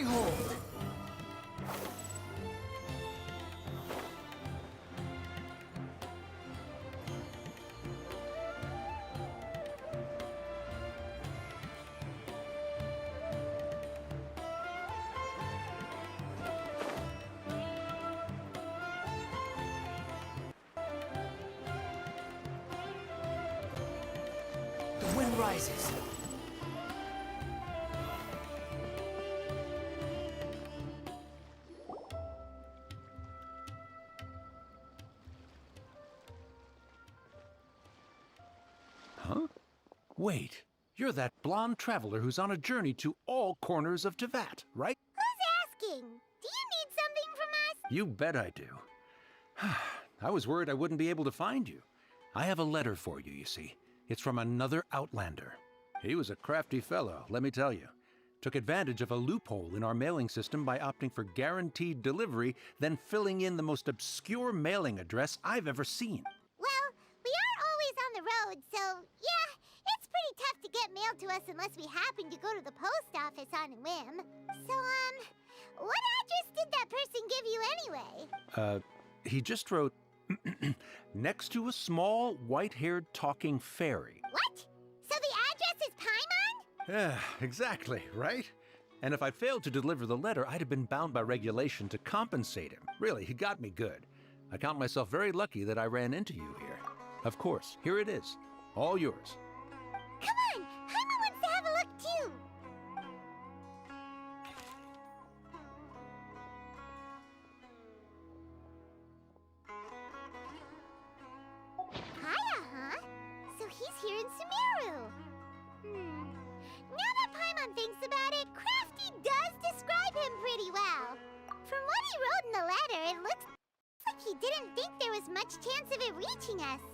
Behold! The wind rises. Huh? Wait, you're that blonde traveler who's on a journey to all corners of Teyvat, right? Who's asking? Do you need something from us? You bet I do. I was worried I wouldn't be able to find you. I have a letter for you, you see. It's from another Outlander. He was a crafty fellow, let me tell you. Took advantage of a loophole in our mailing system by opting for guaranteed delivery, then filling in the most obscure mailing address I've ever seen. Well, we are always on the road, so yeah, it's pretty tough to get mail to us unless we happen to go to the post office on a whim. So, what address did that person give you anyway? He just wrote, next to a small, white-haired talking fairy. What? So the address is Paimon? Yeah, exactly, right? And if I failed to deliver the letter, I'd have been bound by regulation to compensate him. Really, he got me good. I count myself very lucky that I ran into you here. Of course, here it is. All yours. Come on! Paimon wants to have a look too! Kaya, huh? So he's here in Sumeru. Now that Paimon thinks about it, Crafty does describe him pretty well. From what he wrote in the letter, it looks like he didn't think there was much chance of it reaching us.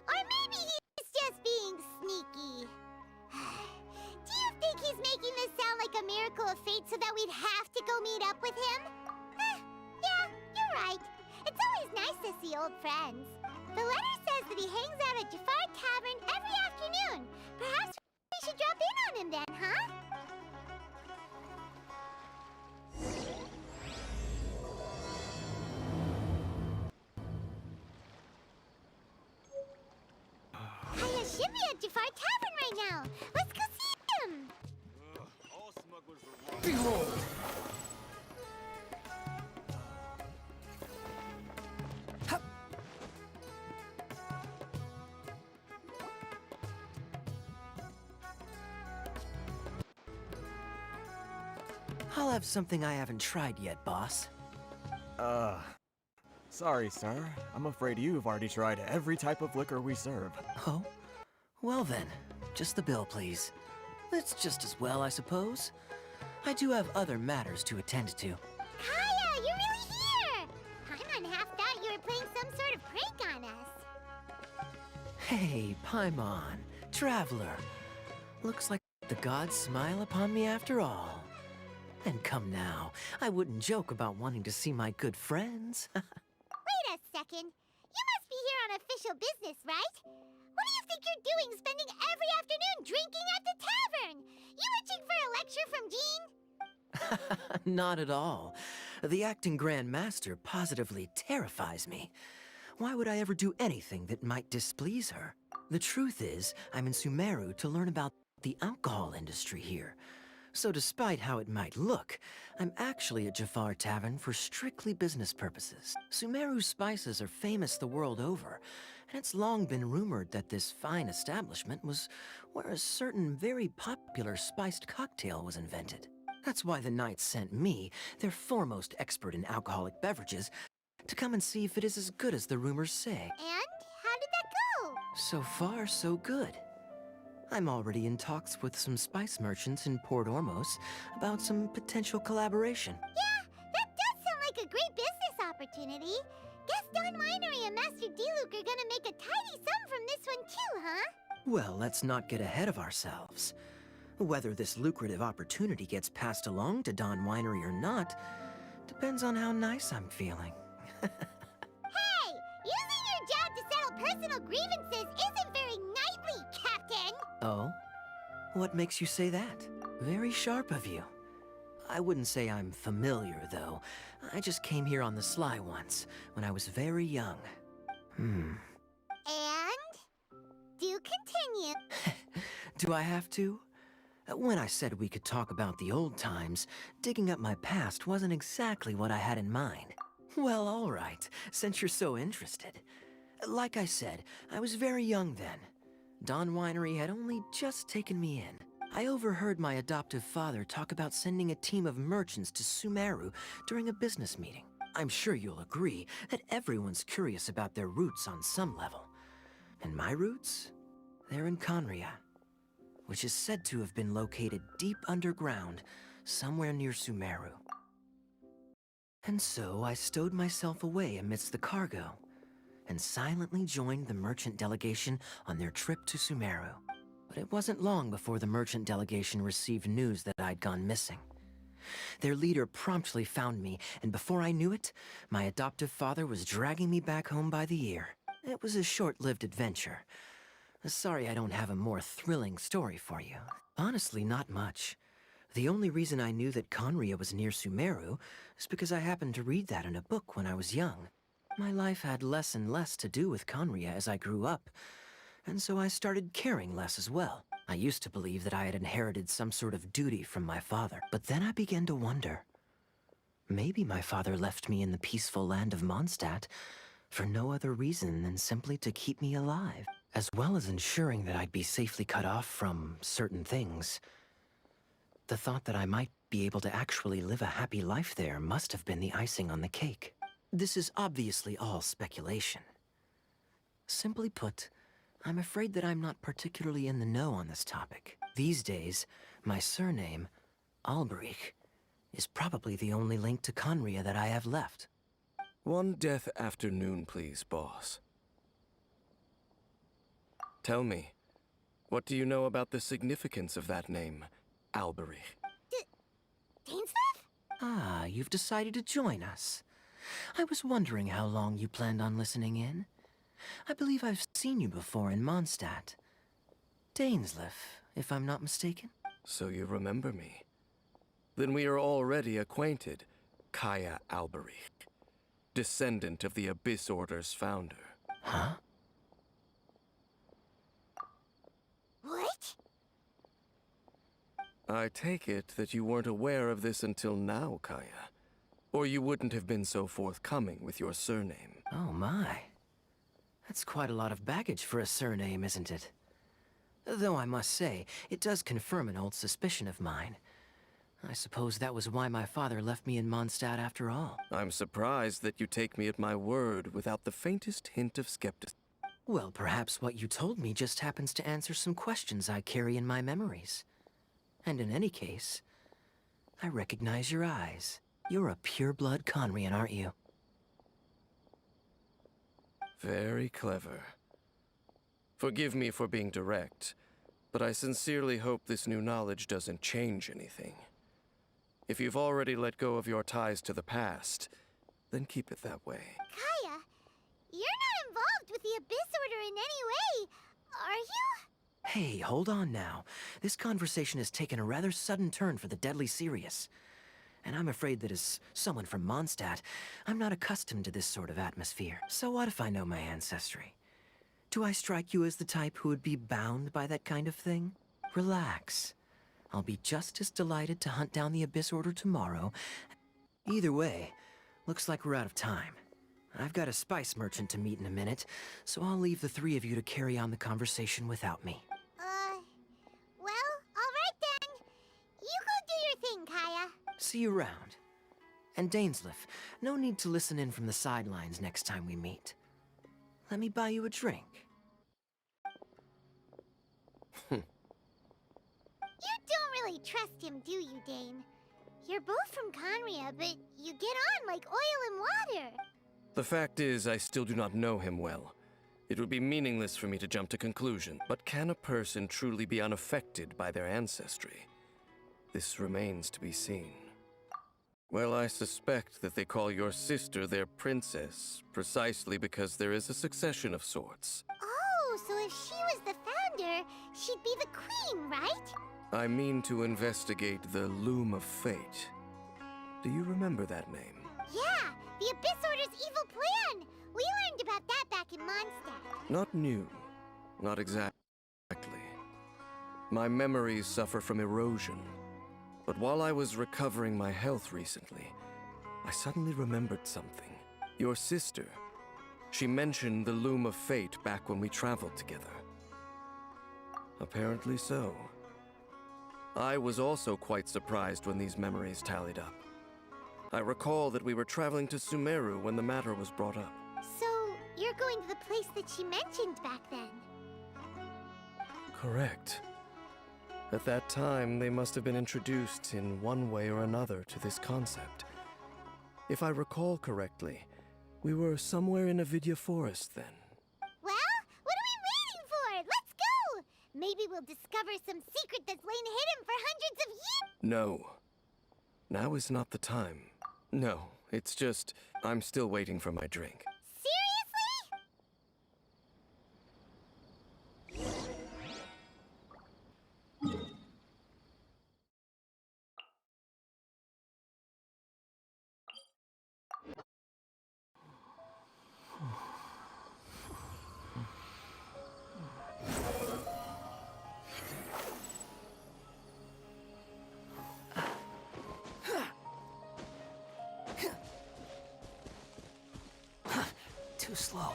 Or maybe he's just being sneaky. Do you think he's making this sound like a miracle of fate so that we'd have to go meet up with him? Yeah, you're right. It's always nice to see old friends. The letter says that he hangs out at Jafar Tavern every afternoon. Perhaps we should drop in on him then, huh? Kaya should be at Jafar Tavern right now. Let's go see him. All smugglers are wrong. Behold! I'll have something I haven't tried yet, boss. Sorry, sir. I'm afraid you've already tried every type of liquor we serve. Oh? Well then, just the bill, please. That's just as well, I suppose. I do have other matters to attend to. Kaya, you're really here! Paimon half thought you were playing some sort of prank on us. Hey, Paimon, traveler. Looks like the gods smile upon me after all. And come now, I wouldn't joke about wanting to see my good friends. Wait a second. You must be here on official business, right? What do you think you're doing spending every afternoon drinking at the tavern? You itching for a lecture from Jean? Not at all. The acting Grand Master positively terrifies me. Why would I ever do anything that might displease her? The truth is, I'm in Sumeru to learn about the alcohol industry here. So despite how it might look, I'm actually at Jafar Tavern for strictly business purposes. Sumeru's spices are famous the world over, and it's long been rumored that this fine establishment was where a certain very popular spiced cocktail was invented. That's why the Knights sent me, their foremost expert in alcoholic beverages, to come and see if it is as good as the rumors say. And how did that go? So far, so good. I'm already in talks with some spice merchants in Port Ormos about some potential collaboration. Yeah, that does sound like a great business opportunity. Guess Don Winery and Master D-Luke are gonna make a tidy sum from this one too, huh? Well, let's not get ahead of ourselves. Whether this lucrative opportunity gets passed along to Don Winery or not depends on how nice I'm feeling. Hey, using your job to settle personal grievances isn't very knightly, Captain! Oh? What makes you say that? Very sharp of you. I wouldn't say I'm familiar, though. I just came here on the sly once, when I was very young. And? Do continue. Do I have to? When I said we could talk about the old times, digging up my past wasn't exactly what I had in mind. Well, all right, since you're so interested. Like I said, I was very young then. Dawn Winery had only just taken me in. I overheard my adoptive father talk about sending a team of merchants to Sumeru during a business meeting. I'm sure you'll agree that everyone's curious about their roots on some level. And my roots? They're in Conria, which is said to have been located deep underground, somewhere near Sumeru. And so I stowed myself away amidst the cargo, and silently joined the merchant delegation on their trip to Sumeru. But it wasn't long before the merchant delegation received news that I'd gone missing. Their leader promptly found me, and before I knew it, my adoptive father was dragging me back home by the ear. It was a short-lived adventure. Sorry I don't have a more thrilling story for you. Honestly, not much. The only reason I knew that Conria was near Sumeru is because I happened to read that in a book when I was young. My life had less and less to do with Conria as I grew up, and so I started caring less as well. I used to believe that I had inherited some sort of duty from my father, but then I began to wonder. Maybe my father left me in the peaceful land of Mondstadt for no other reason than simply to keep me alive, as well as ensuring that I'd be safely cut off from certain things. The thought that I might be able to actually live a happy life there must have been the icing on the cake. This is obviously all speculation. Simply put, I'm afraid that I'm not particularly in the know on this topic. These days, my surname, Alberich, is probably the only link to Conria that I have left. One death afternoon, please, boss. Tell me, what do you know about the significance of that name, Alberich? Dainsleif? Ah, you've decided to join us. I was wondering how long you planned on listening in. I believe I've seen you before in Mondstadt. Dainsleif, if I'm not mistaken. So you remember me. Then we are already acquainted, Kaya Alberich, descendant of the Abyss Order's founder. Huh? What? I take it that you weren't aware of this until now, Kaya. Or you wouldn't have been so forthcoming with your surname. Oh my. That's quite a lot of baggage for a surname, isn't it? Though I must say, it does confirm an old suspicion of mine. I suppose that was why my father left me in Mondstadt after all. I'm surprised that you take me at my word without the faintest hint of skepticism. Well, perhaps what you told me just happens to answer some questions I carry in my memories. And in any case, I recognize your eyes. You're a pure-blood Conrian, aren't you? Very clever. Forgive me for being direct, but I sincerely hope this new knowledge doesn't change anything. If you've already let go of your ties to the past, then keep it that way. Kaya, you're not involved with the Abyss Order in any way, are you? Hey, hold on now. This conversation has taken a rather sudden turn for the deadly serious. And I'm afraid that as someone from Mondstadt, I'm not accustomed to this sort of atmosphere. So what if I know my ancestry? Do I strike you as the type who would be bound by that kind of thing? Relax. I'll be just as delighted to hunt down the Abyss Order tomorrow. Either way, looks like we're out of time. I've got a spice merchant to meet in a minute, so I'll leave the three of you to carry on the conversation without me. Well, alright then. You go do your thing, Kaya. See you around. And Dainsleif, no need to listen in from the sidelines next time we meet. Let me buy you a drink. You don't really trust him, do you, Dane? You're both from Conria, but you get on like oil and water. The fact is, I still do not know him well. It would be meaningless for me to jump to conclusion. But can a person truly be unaffected by their ancestry? This remains to be seen. Well, I suspect that they call your sister their princess, precisely because there is a succession of sorts. Oh, so if she was the founder, she'd be the queen, right? I mean to investigate the loom of fate. Do you remember that name? Yeah, the Abyss Order's evil plan! We learned about that back in Mondstadt. Not new. Not exactly. My memories suffer from erosion. But while I was recovering my health recently, I suddenly remembered something. Your sister. She mentioned the Loom of Fate back when we traveled together. Apparently so. I was also quite surprised when these memories tallied up. I recall that we were traveling to Sumeru when the matter was brought up. So, you're going to the place that she mentioned back then? Correct. At that time, they must have been introduced in one way or another to this concept. If I recall correctly, we were somewhere in Avidya Forest then. Well, what are we waiting for? Let's go! Maybe we'll discover some secret that's lain hidden for hundreds of years. No. Now is not the time. No, it's just, I'm still waiting for my drink. Too slow.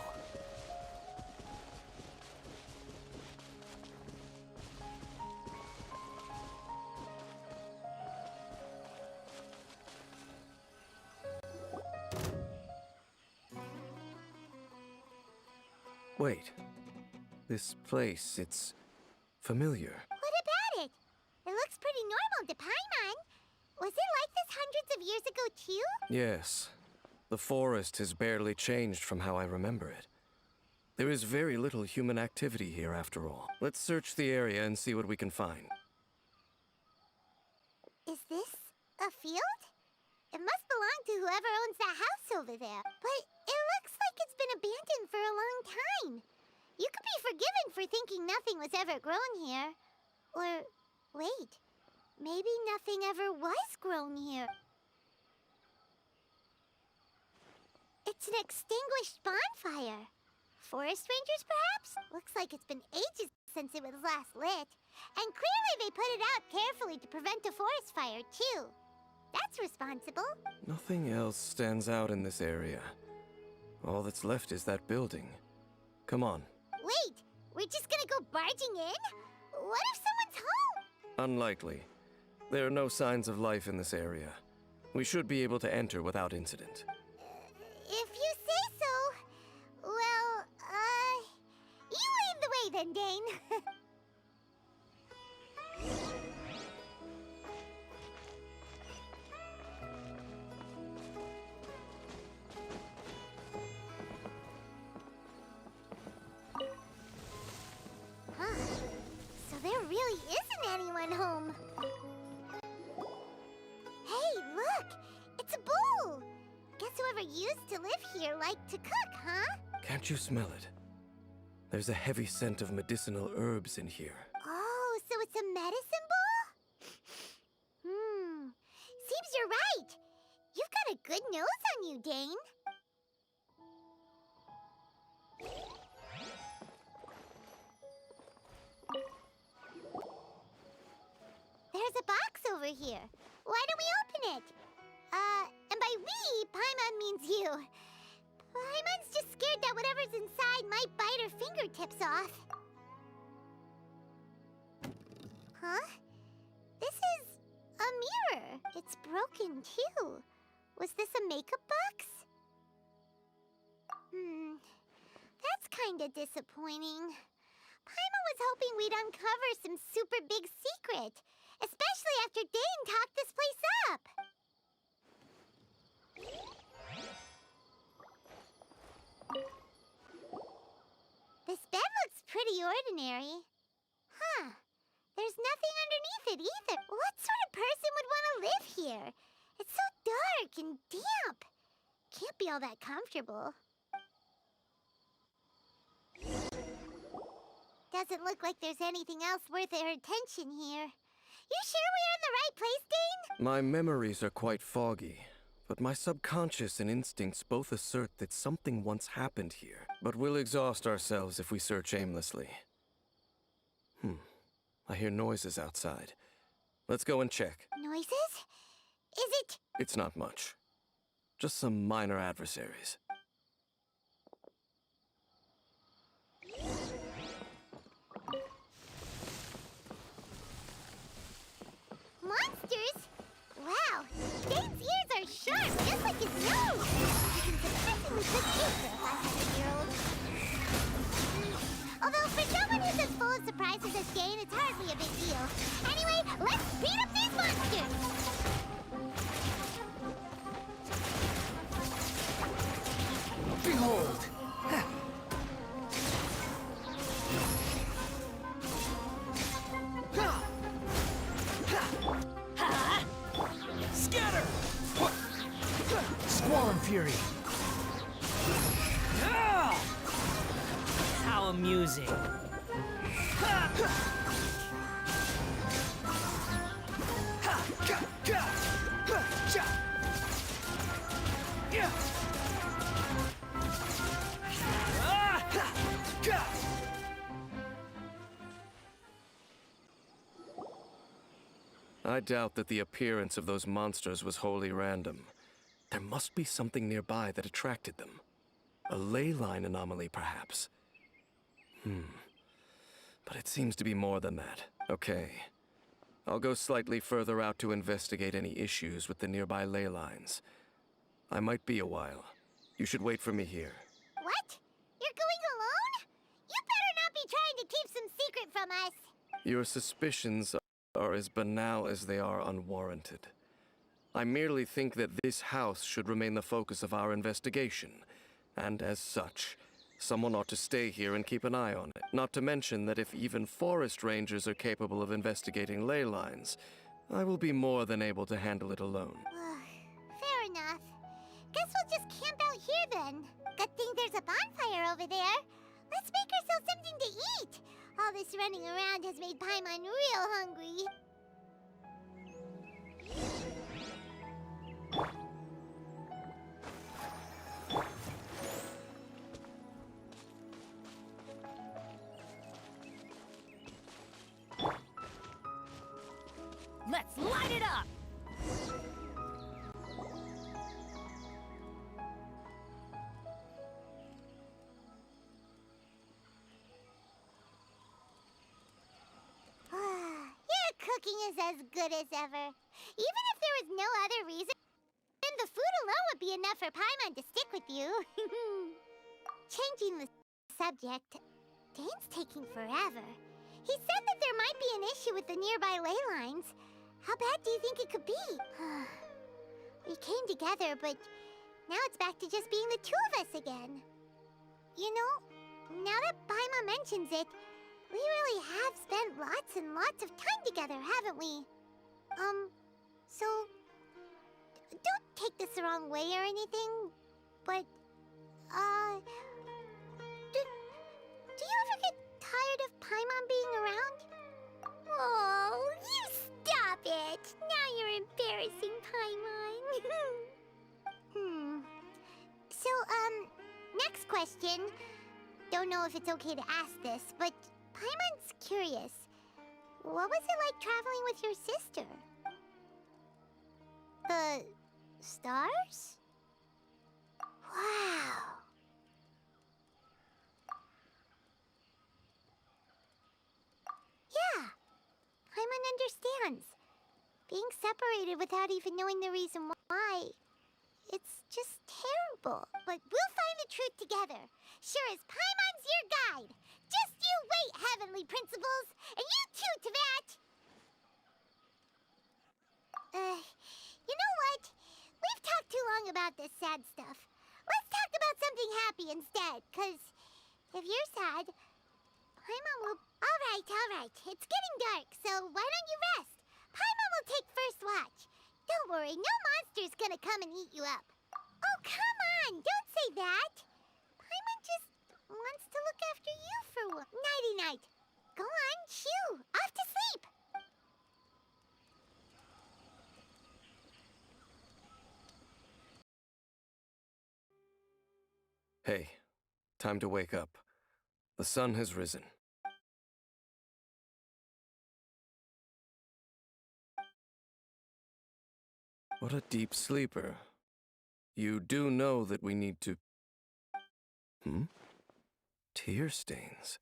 Wait. This place, it's familiar. What about it? It looks pretty normal to Paimon. Was it like this hundreds of years ago too? Yes. The forest has barely changed from how I remember it. There is very little human activity here after all. Let's search the area and see what we can find. Is this a field? It must belong to whoever owns that house over there. But it looks like it's been abandoned for a long time. You could be forgiven for thinking nothing was ever grown here. Or, wait, maybe nothing ever was grown here. It's an extinguished bonfire. Forest rangers, perhaps? Looks like it's been ages since it was last lit. And clearly they put it out carefully to prevent a forest fire, too. That's responsible. Nothing else stands out in this area. All that's left is that building. Come on. Wait, we're just gonna go barging in? What if someone's home? Unlikely. There are no signs of life in this area. We should be able to enter without incident. If you say so. Well, you lead the way then, Dane. Huh. So there really isn't anyone home. Hey, look! It's a bull! Guess whoever used to live here liked to cook, huh? Can't you smell it? There's a heavy scent of medicinal herbs in here. Oh, so it's a medicine bowl? Seems you're right. You've got a good nose on you, Dane. There's a box over here. Why don't we open it? And by we, Paimon means you. Paimon's just scared that whatever's inside might bite her fingertips off. Huh? This is a mirror. It's broken, too. Was this a makeup box? That's kinda disappointing. Paimon was hoping we'd uncover some super big secret, especially after Dane talked this place up. This bed looks pretty ordinary. Huh. There's nothing underneath it either. What sort of person would want to live here? It's so dark and damp. Can't be all that comfortable. Doesn't look like there's anything else worth our attention here. You sure we're in the right place, Dane? My memories are quite foggy, but my subconscious and instincts both assert that something once happened here. But we'll exhaust ourselves if we search aimlessly. I hear noises outside. Let's go and check. Noises? Is it... It's not much. Just some minor adversaries. monsters? Wow, Dane's ears are sharp, just like his nose! He's a surprisingly good kid for a 500-year-old. Although, for someone who's as full of surprises as Dane, it's hardly a big deal. Anyway, let's beat up these monsters! Behold! Scatter! Squall Fury! How amusing. I doubt that the appearance of those monsters was wholly random. There must be something nearby that attracted them. A ley line anomaly, perhaps. But it seems to be more than that. Okay. I'll go slightly further out to investigate any issues with the nearby ley lines. I might be a while. You should wait for me here. What? You're going alone? You better not be trying to keep some secret from us. Your suspicions are as banal as they are unwarranted. I merely think that this house should remain the focus of our investigation, and as such, someone ought to stay here and keep an eye on it. Not to mention that if even forest rangers are capable of investigating ley lines, I will be more than able to handle it alone. Fair enough. Guess we'll just camp out here then. Good thing there's a bonfire over there. Let's make ourselves something to eat. All this running around has made Paimon real hungry. Let's light it up! Your cooking is as good as ever. Even if there was no other reason, then the food alone would be enough for Paimon to stick with you. Changing the subject, Dane's taking forever. He said that there might be an issue with the nearby ley lines. How bad do you think it could be? We came together, but now it's back to just being the two of us again. You know, now that Paimon mentions it, we really have spent lots and lots of time together, haven't we? So... don't take this the wrong way or anything, but, do you ever get tired of Paimon being around? Oh, you stop it! Now you're embarrassing Paimon. So, next question. Don't know if it's okay to ask this, but Paimon's curious. What was it like traveling with your sister? The stars? Wow. Yeah, Paimon understands. Being separated without even knowing the reason why. It's just terrible. But we'll find the truth together. Sure as Paimon's your guide. Just you wait, Heavenly Principles! And you too, Teyvat! You know what? We've talked too long about this sad stuff. Let's talk about something happy instead, 'cause if you're sad, Paimon will... Alright. It's getting dark, so why don't you rest? Paimon will take first watch. Don't worry, no monster's gonna come and eat you up. Oh, come on! Don't say that! Paimon just wants to look after you for one. Nighty-night. Go on, shoo! Off to sleep! Time to wake up. The sun has risen. What a deep sleeper. You do know that we need to... Tear stains.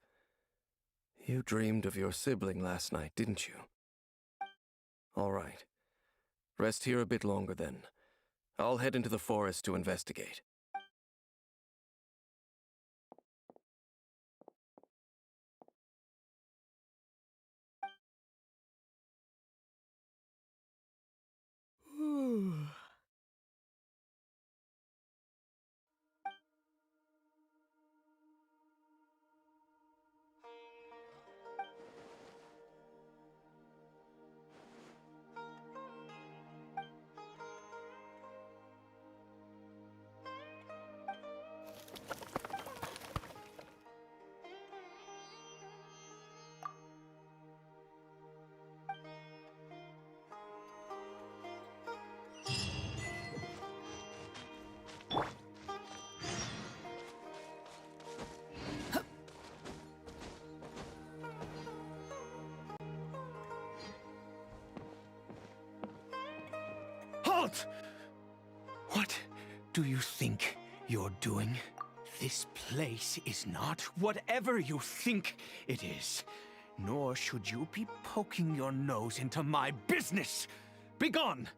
You dreamed of your sibling last night, didn't you? All right. Rest here a bit longer then. I'll head into the forest to investigate. Halt! What do you think you're doing? This place is not whatever you think it is. Nor should you be poking your nose into my business. Begone!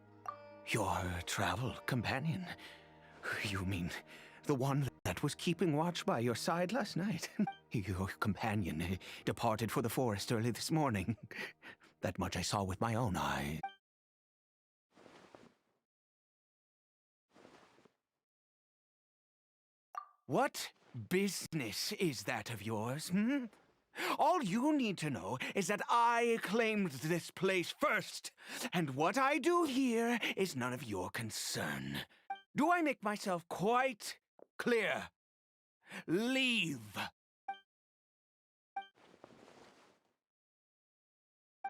Your travel companion. You mean the one that was keeping watch by your side last night? Your companion departed for the forest early this morning. That much I saw with my own eyes. What business is that of yours, All you need to know is that I claimed this place first, and what I do here is none of your concern. Do I make myself quite clear? Leave.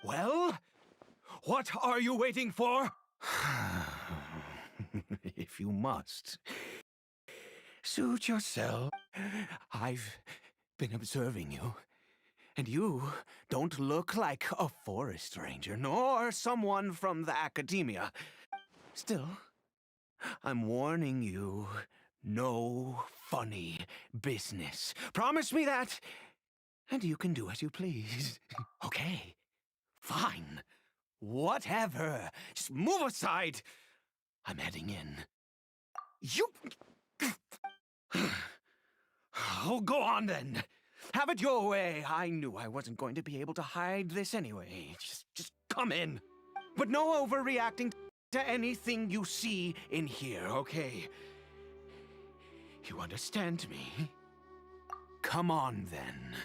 Well, what are you waiting for? If you must. Suit yourself. I've been observing you, and you don't look like a forest ranger, nor someone from the academia. Still, I'm warning you, no funny business. Promise me that, and you can do as you please. Okay, fine. Whatever. Just move aside. I'm heading in. You... Oh, go on then. Have it your way. I knew I wasn't going to be able to hide this anyway. Just come in. But no overreacting to anything you see in here, okay? You understand me? Come on then.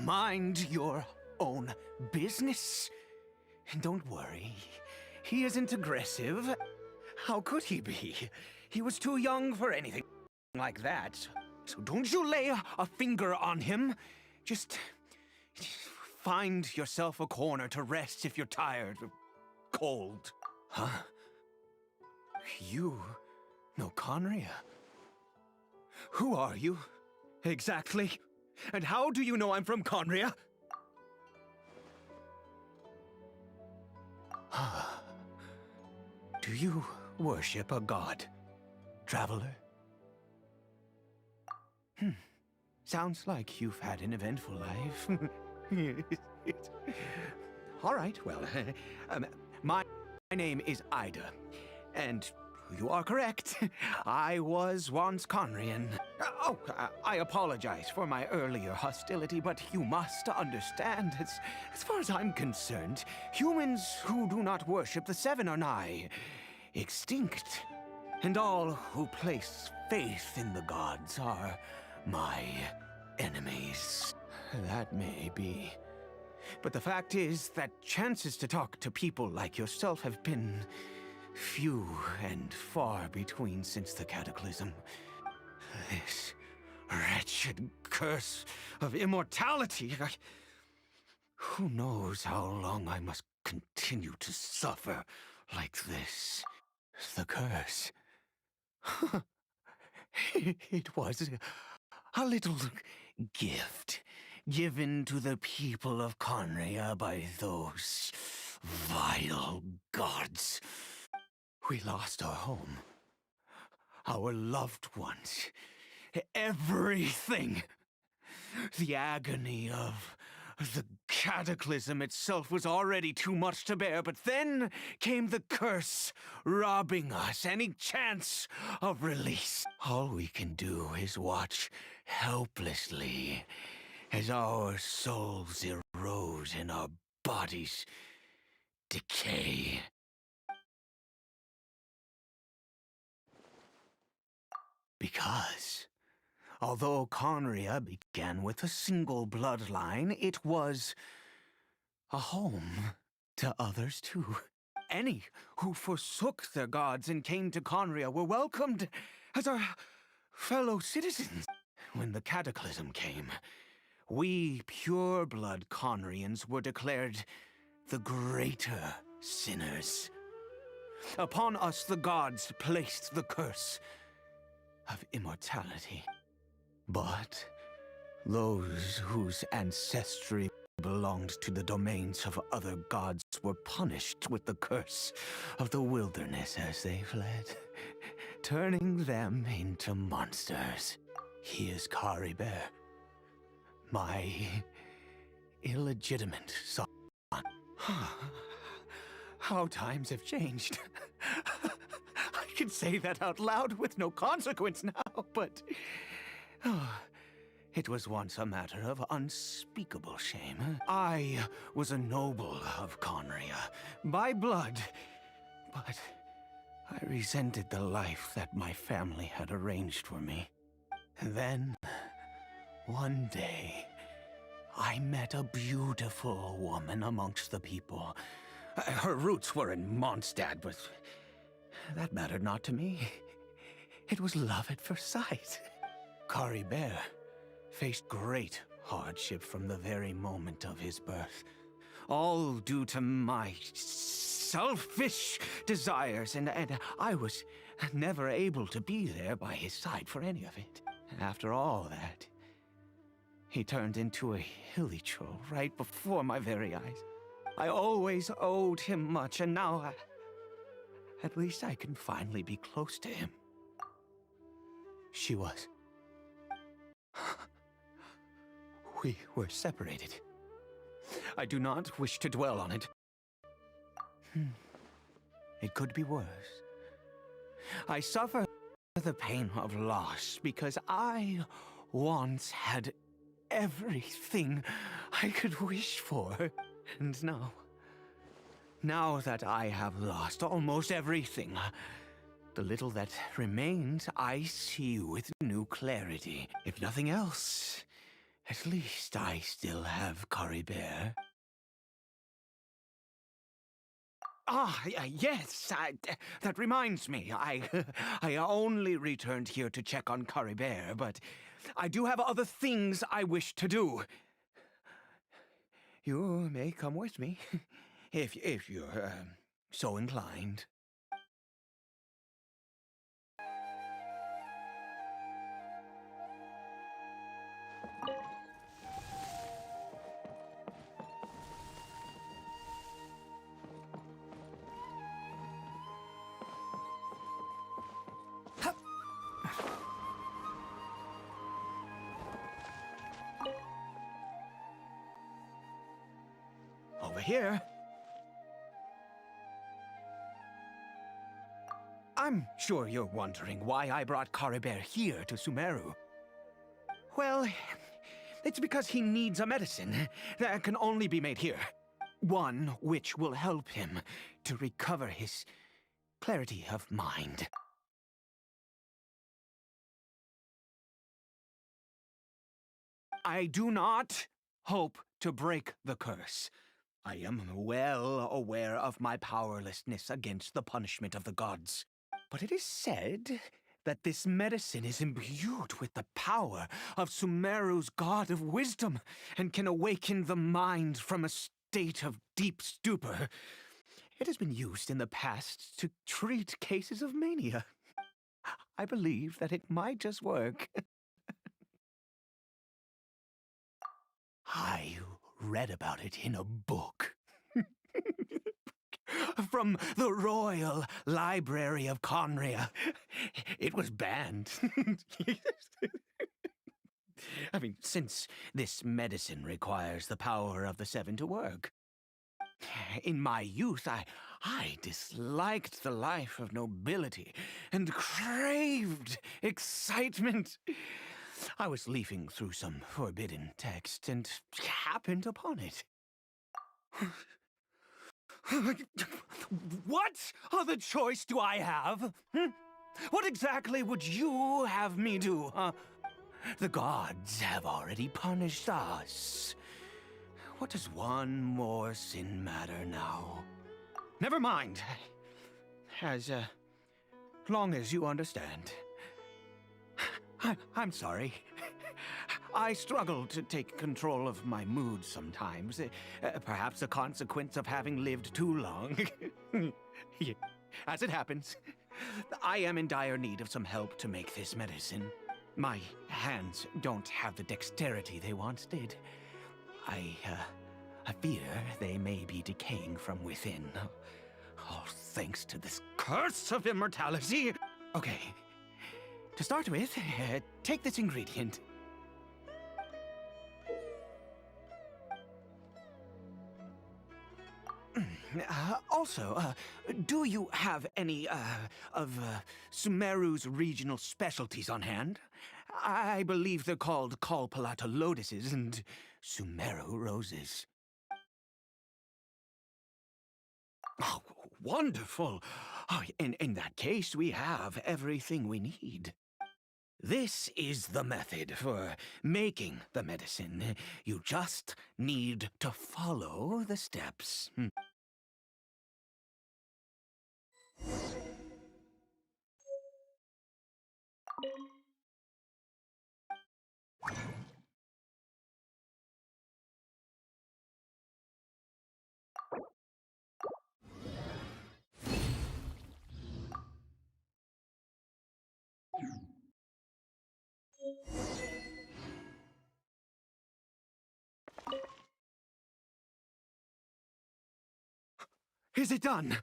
Mind your own business. And don't worry, he isn't aggressive. How could he be? He was too young for anything like that. So don't you lay a finger on him. Just find yourself a corner to rest if you're tired or cold. Huh? You know Conria? Who are you, exactly? And how do you know I'm from Conria? Do you worship a god, traveler? Sounds like you've had an eventful life. All right, well, my name is Ida, and you are correct. I was once Conrian. I apologize for my earlier hostility, but you must understand, as far as I'm concerned, humans who do not worship the Seven are nigh extinct. And all who place faith in the gods are my enemies. That may be. But the fact is that chances to talk to people like yourself have been few and far between since the cataclysm. This wretched curse of immortality. Who knows how long I must continue to suffer like this? The curse. It was a little gift given to the people of Conria by those vile gods. We lost our home, our loved ones, everything. The agony of the cataclysm itself was already too much to bear, but then came the curse, robbing us any chance of release. All we can do is watch helplessly as our souls erode and our bodies decay. Because although Conria began with a single bloodline, it was a home to others too. Any who forsook their gods and came to Conria were welcomed as our fellow citizens. When the cataclysm came, we pure-blood Conrians were declared the greater sinners. Upon us the gods placed the curse of immortality. But those whose ancestry belonged to the domains of other gods were punished with the curse of the wilderness as they fled, turning them into monsters. He is Caribert, my illegitimate son. How times have changed. I can say that out loud with no consequence now, but it was once a matter of unspeakable shame. I was a noble of Conria, by blood, but I resented the life that my family had arranged for me. And then, one day, I met a beautiful woman amongst the people. Her roots were in Mondstadt, but that mattered not to me. It was love at first sight. Caribert faced great hardship from the very moment of his birth, all due to my selfish desires, and I was never able to be there by his side for any of it. After all that, he turned into a hilly troll right before my very eyes. I always owed him much, and now at least I can finally be close to him. She was. We were separated. I do not wish to dwell on it. It could be worse. I suffer the pain of loss because I once had everything I could wish for. And now that I have lost almost everything, the little that remains I see with new clarity. If nothing else, at least I still have Caribert. Yes, that reminds me. I only returned here to check on Caribert, but I do have other things I wish to do. You may come with me, if you're so inclined. Over here. I'm sure you're wondering why I brought Caribert here to Sumeru. Well, it's because he needs a medicine that can only be made here. One which will help him to recover his clarity of mind. I do not hope to break the curse. I am well aware of my powerlessness against the punishment of the gods. But it is said that this medicine is imbued with the power of Sumeru's god of wisdom and can awaken the mind from a state of deep stupor. It has been used in the past to treat cases of mania. I believe that it might just work. I read about it in a book. From the Royal Library of Conria. It was banned. I mean, since this medicine requires the power of the seven to work. In my youth, I disliked the life of nobility and craved excitement. I was leafing through some forbidden text and happened upon it. What other choice do I have? What exactly would you have me do? The gods have already punished us. What does one more sin matter now? Never mind. As long as you understand. I'm sorry. I struggle to take control of my mood sometimes. Perhaps a consequence of having lived too long. As it happens, I am in dire need of some help to make this medicine. My hands don't have the dexterity they once did. I fear they may be decaying from within. All thanks to this curse of immortality. Okay, to start with, take this ingredient. Also, do you have any, of Sumeru's regional specialties on hand? I believe they're called Kalpalata lotuses and Sumeru roses. Oh, wonderful! Oh, in that case, we have everything we need. This is the method for making the medicine. You just need to follow the steps. Is it done?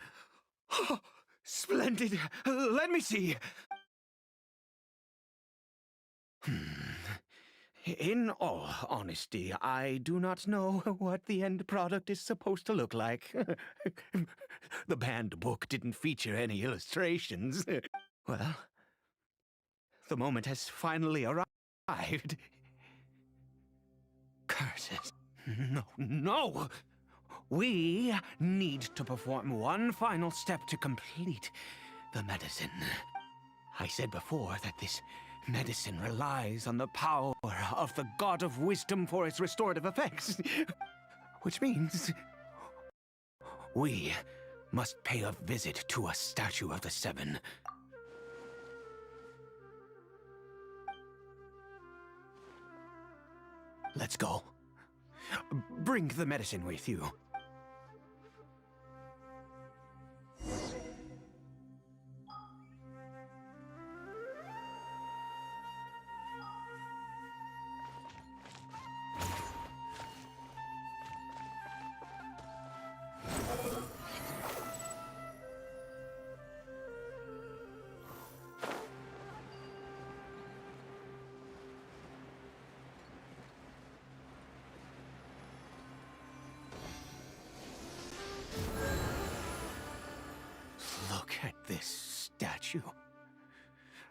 Oh, splendid. Let me see. In all honesty, I do not know what the end product is supposed to look like. The banned book didn't feature any illustrations. Well, the moment has finally arrived. Curses. No! We need to perform one final step to complete the medicine. I said before that this medicine relies on the power of the God of Wisdom for its restorative effects. Which means we must pay a visit to a statue of the Seven. Let's go. Bring the medicine with you. Look at this statue.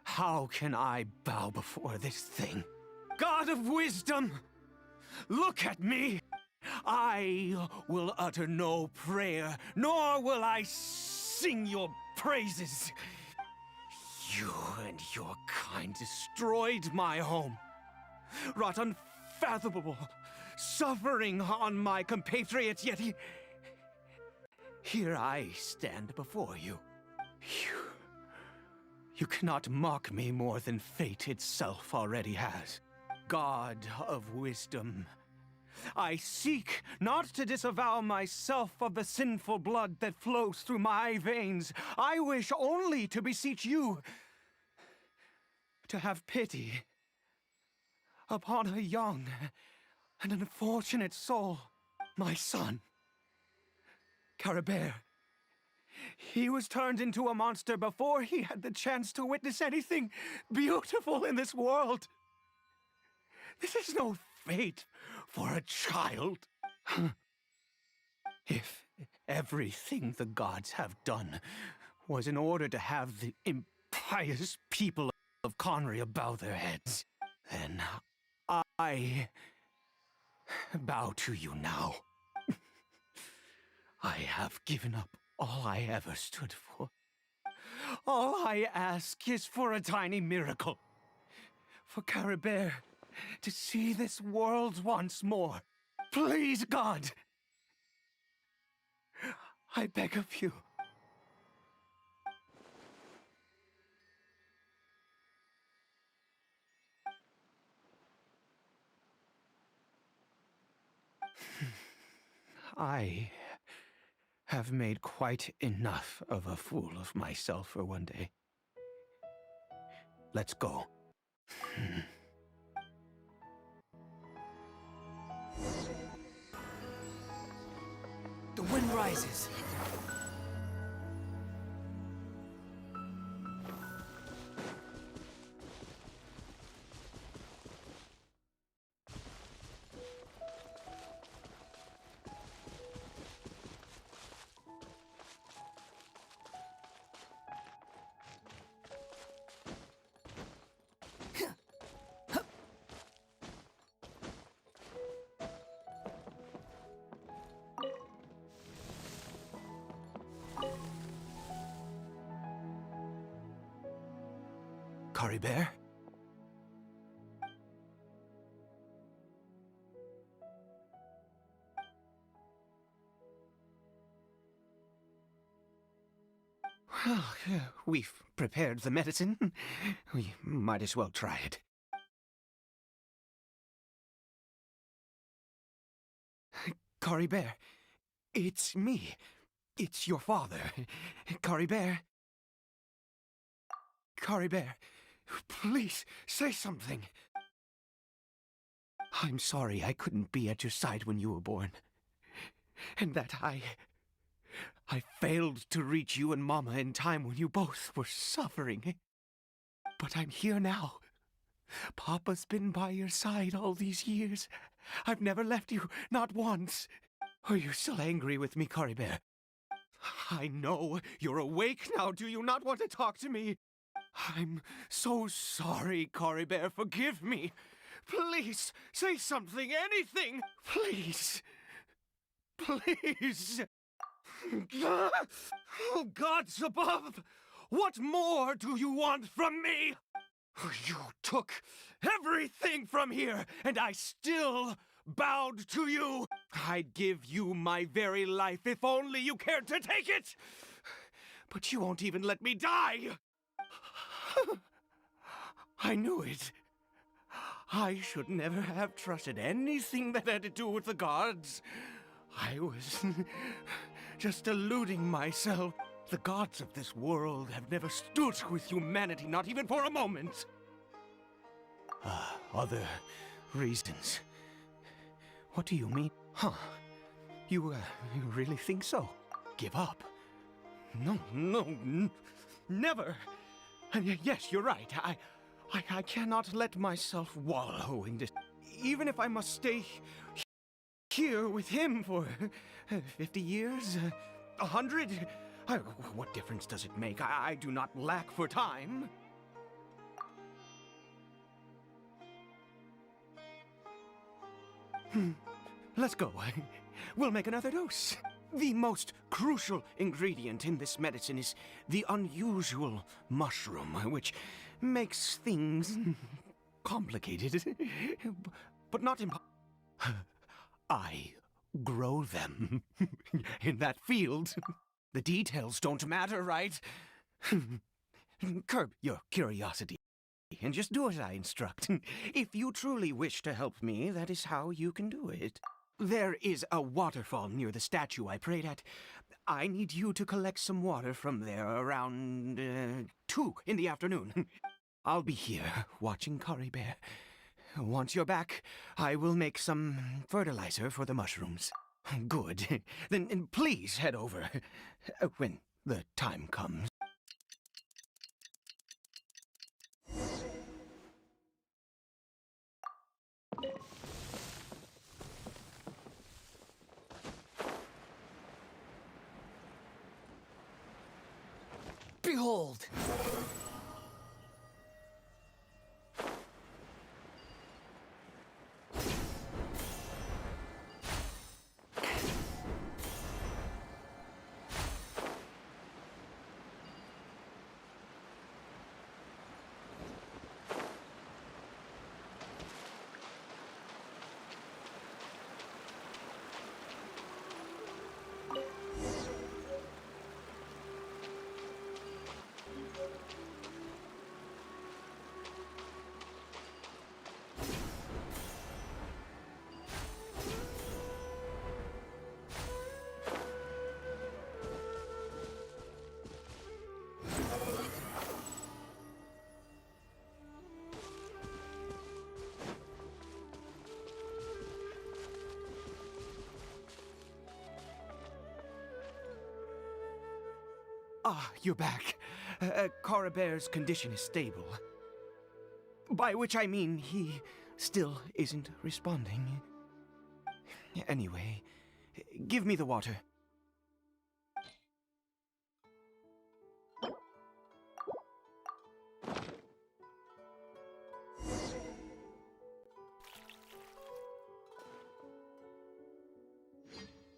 How can I bow before this thing? God of Wisdom! Look at me! I will utter no prayer, nor will I sing your praises. You and your kind destroyed my home, wrought unfathomable suffering on my compatriots, yet here I stand before you. You cannot mock me more than fate itself already has. God of wisdom, I seek not to disavow myself of the sinful blood that flows through my veins. I wish only to beseech you to have pity upon a young and unfortunate soul, my son, Caribert. He was turned into a monster before he had the chance to witness anything beautiful in this world. This is no fate for a child. If everything the gods have done was in order to have the impious people of Conria bow their heads, then I bow to you now. I have given up all I ever stood for. All I ask is for a tiny miracle. For Caribert to see this world once more. Please, God! I beg of you. I have made quite enough of a fool of myself for one day. Let's go. The wind rises. Caribert? Well, we've prepared the medicine. We might as well try it. Caribert, it's me. It's your father. Caribert. Caribert, please say something. I'm sorry I couldn't be at your side when you were born. And that I failed to reach you and Mama in time when you both were suffering. But I'm here now. Papa's been by your side all these years. I've never left you, not once. Are you still angry with me, Caribert? I know you're awake now. Do you not want to talk to me? I'm so sorry, Caribert. Forgive me. Please, say something, anything. Please. Please. Oh, gods above! What more do you want from me? You took everything from here, and I still bowed to you. I'd give you my very life if only you cared to take it. But you won't even let me die. I knew it. I should never have trusted anything that had to do with the gods. I was just deluding myself. The gods of this world have never stood with humanity, not even for a moment. Other reasons. What do you mean? Huh? You really think so? Give up? No, never. And yes, you're right. I cannot let myself wallow in this. Even if I must stay here with him for 50 years, 100. What difference does it make? I do not lack for time. Let's go. We'll make another dose. The most crucial ingredient in this medicine is the unusual mushroom, which makes things complicated, but not impossible. I grow them in that field. The details don't matter, right? Curb your curiosity and just do as I instruct. If you truly wish to help me, that is how you can do it. There is a waterfall near the statue I prayed at. I need you to collect some water from there around 2 in the afternoon. I'll be here watching Caribert. Once you're back, I will make some fertilizer for the mushrooms. Good. Then please head over when the time comes. Behold! Ah, you're back. Caribert's condition is stable. By which I mean he still isn't responding. Anyway, give me the water.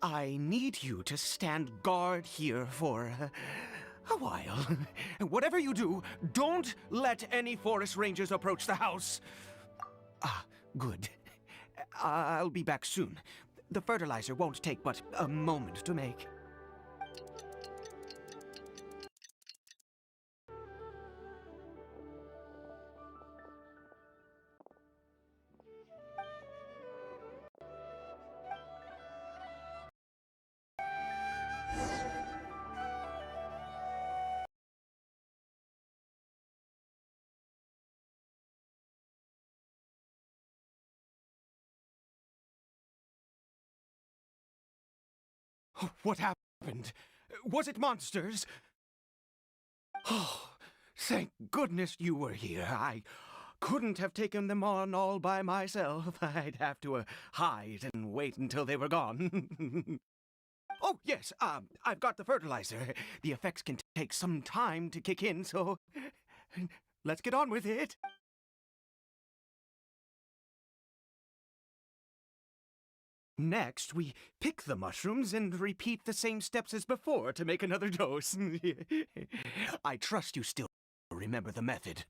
I need you to stand guard here for a while. Whatever you do, don't let any forest rangers approach the house. Ah, good. I'll be back soon. The fertilizer won't take but a moment to make. What happened? Was it monsters? Oh, thank goodness you were here. I couldn't have taken them on all by myself. I'd have to hide and wait until they were gone. Oh, yes, I've got the fertilizer. The effects can take some time to kick in, so let's get on with it. Next, we pick the mushrooms and repeat the same steps as before to make another dose. I trust you still remember the method.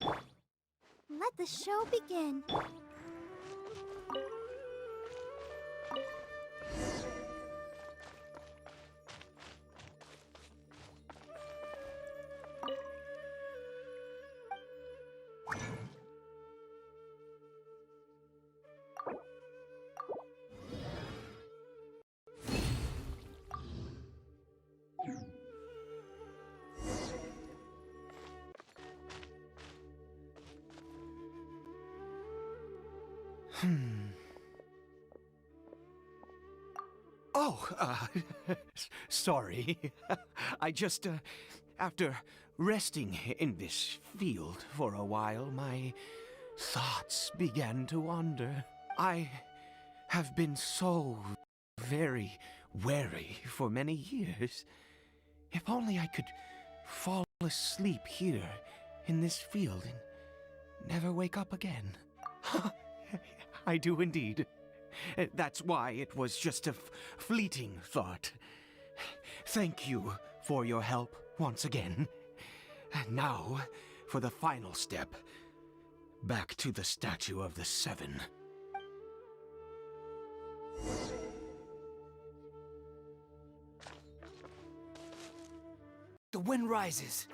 Let the show begin. Oh, sorry. I just, after resting in this field for a while, my thoughts began to wander. I have been so very wary for many years. If only I could fall asleep here in this field and never wake up again. I do indeed. That's why it was just a fleeting thought. Thank you for your help once again. And now, for the final step. back to the Statue of the Seven. The wind rises.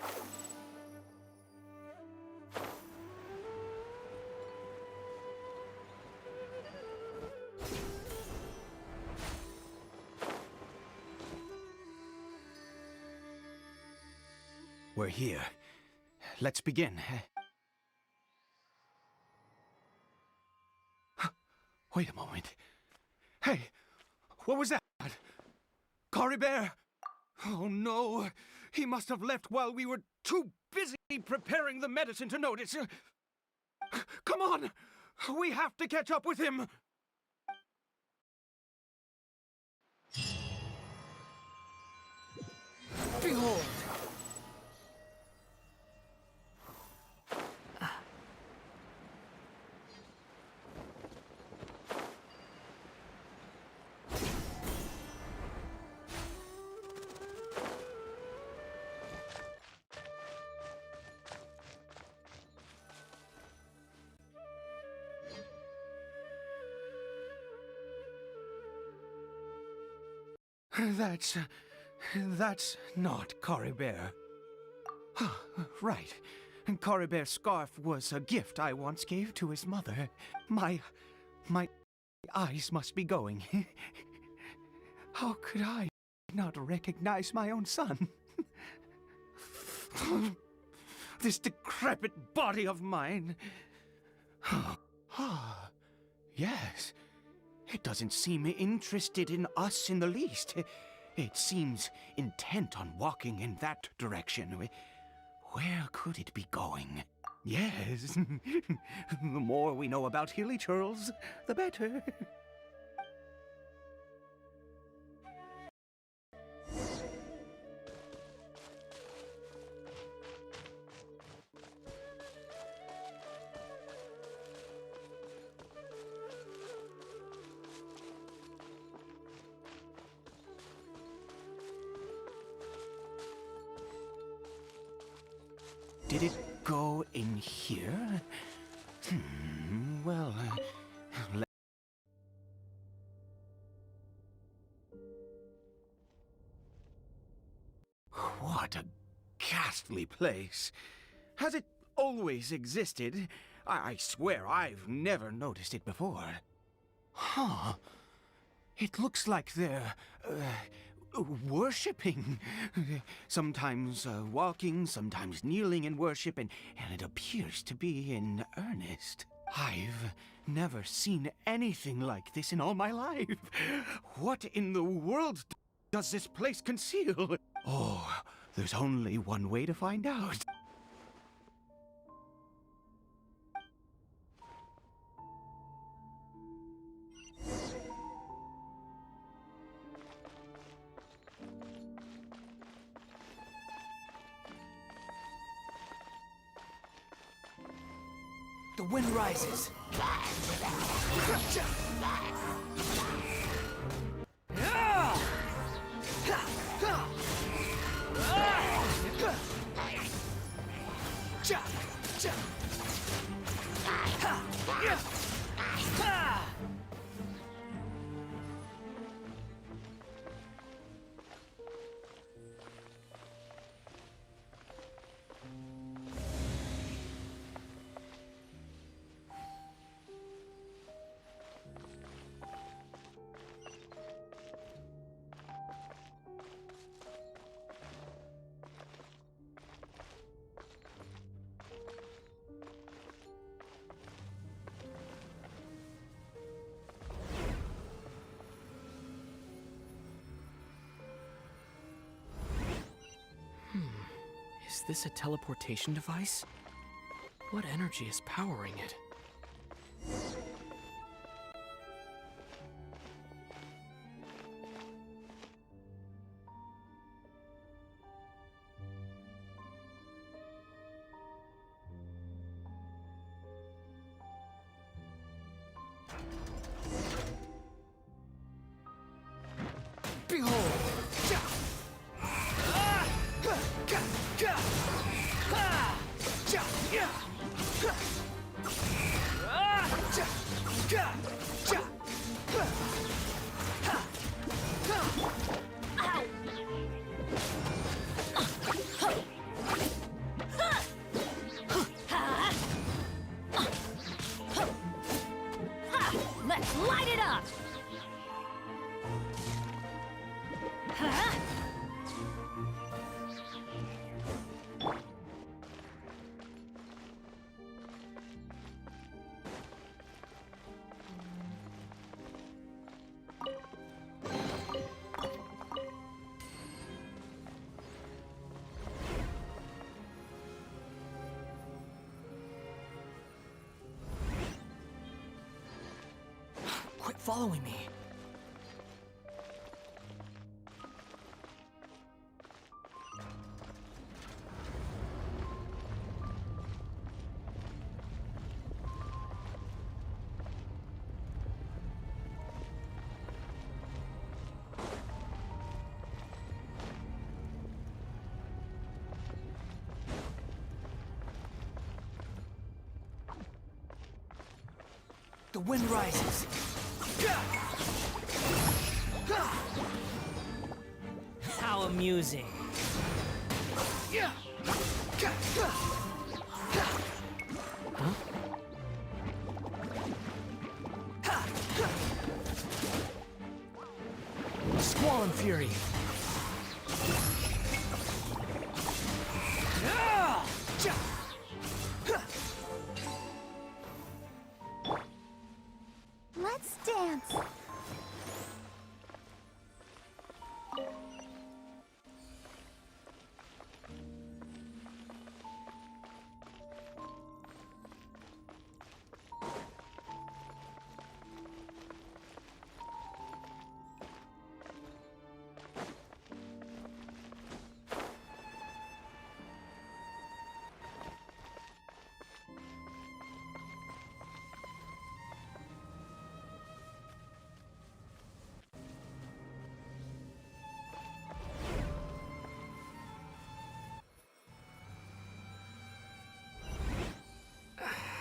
We're here. Let's begin. Wait a moment. Hey, what was that? Caribert! Oh no! He must have left while we were too busy preparing the medicine to notice. Come on! We have to catch up with him! Behold! That's not Caribert. Right. Caribert's scarf was a gift I once gave to his mother. My eyes must be going. How could I not recognize my own son? This decrepit body of mine. Yes. It doesn't seem interested in us in the least. It seems intent on walking in that direction. Where could it be going? Yes. The more we know about Hilly Churls, the better. Did it go in here? Well, what a ghastly place. Has it always existed? I swear I've never noticed it before. Huh. It looks like they're, worshipping. Sometimes walking, sometimes kneeling in worship, and it appears to be in earnest. I've never seen anything like this in all my life. What in the world does this place conceal? Oh, there's only one way to find out. The wind rises. Is this a teleportation device? What energy is powering it? Behold! following me. The wind rises. How amusing. Squall and fury. Let's dance.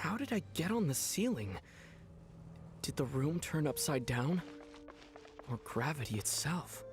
How did I get on the ceiling? Did the room turn upside down? Or gravity itself?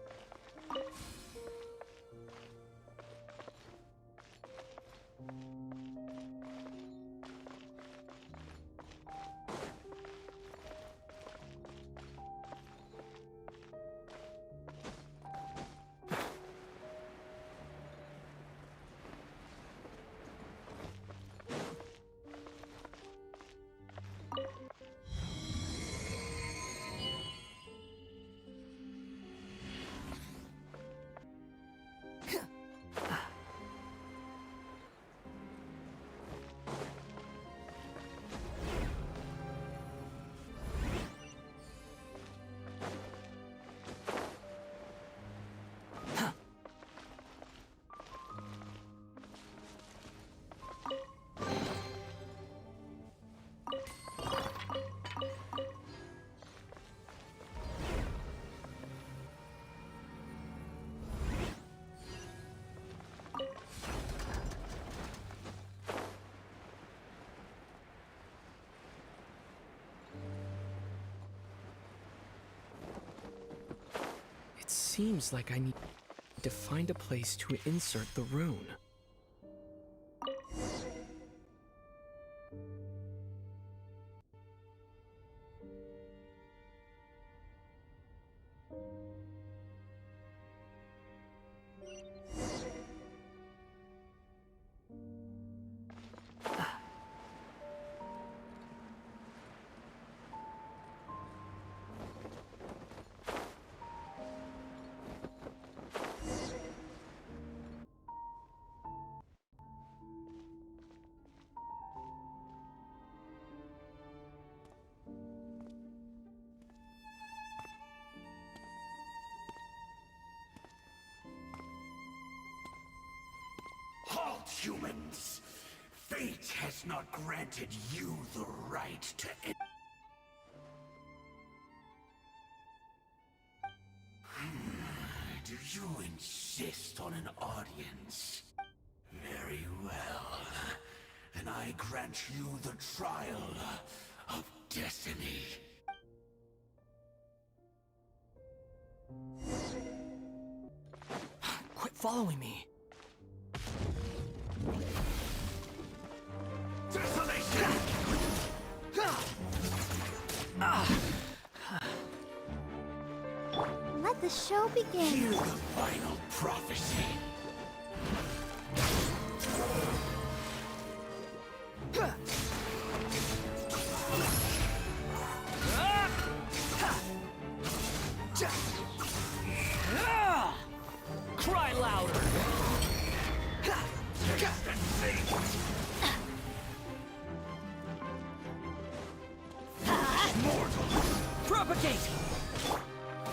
Seems like I need to find a place to insert the rune. Halt, humans! Fate has not granted you the right to end. Do you insist on an audience? Very well. Then I grant you the trial of destiny. Quit following me. Desolation! Let the show begin. Hear the final prophecy. Cry louder! Mortal! Drop Propagate!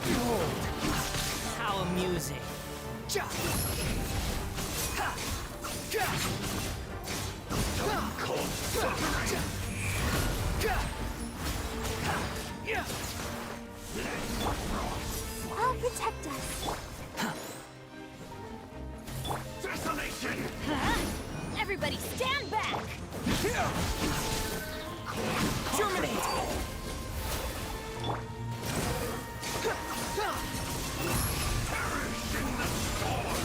Behold! How amusing! I'll protect us. Desolation! Everybody stand back! Germinate! Perish in the storm!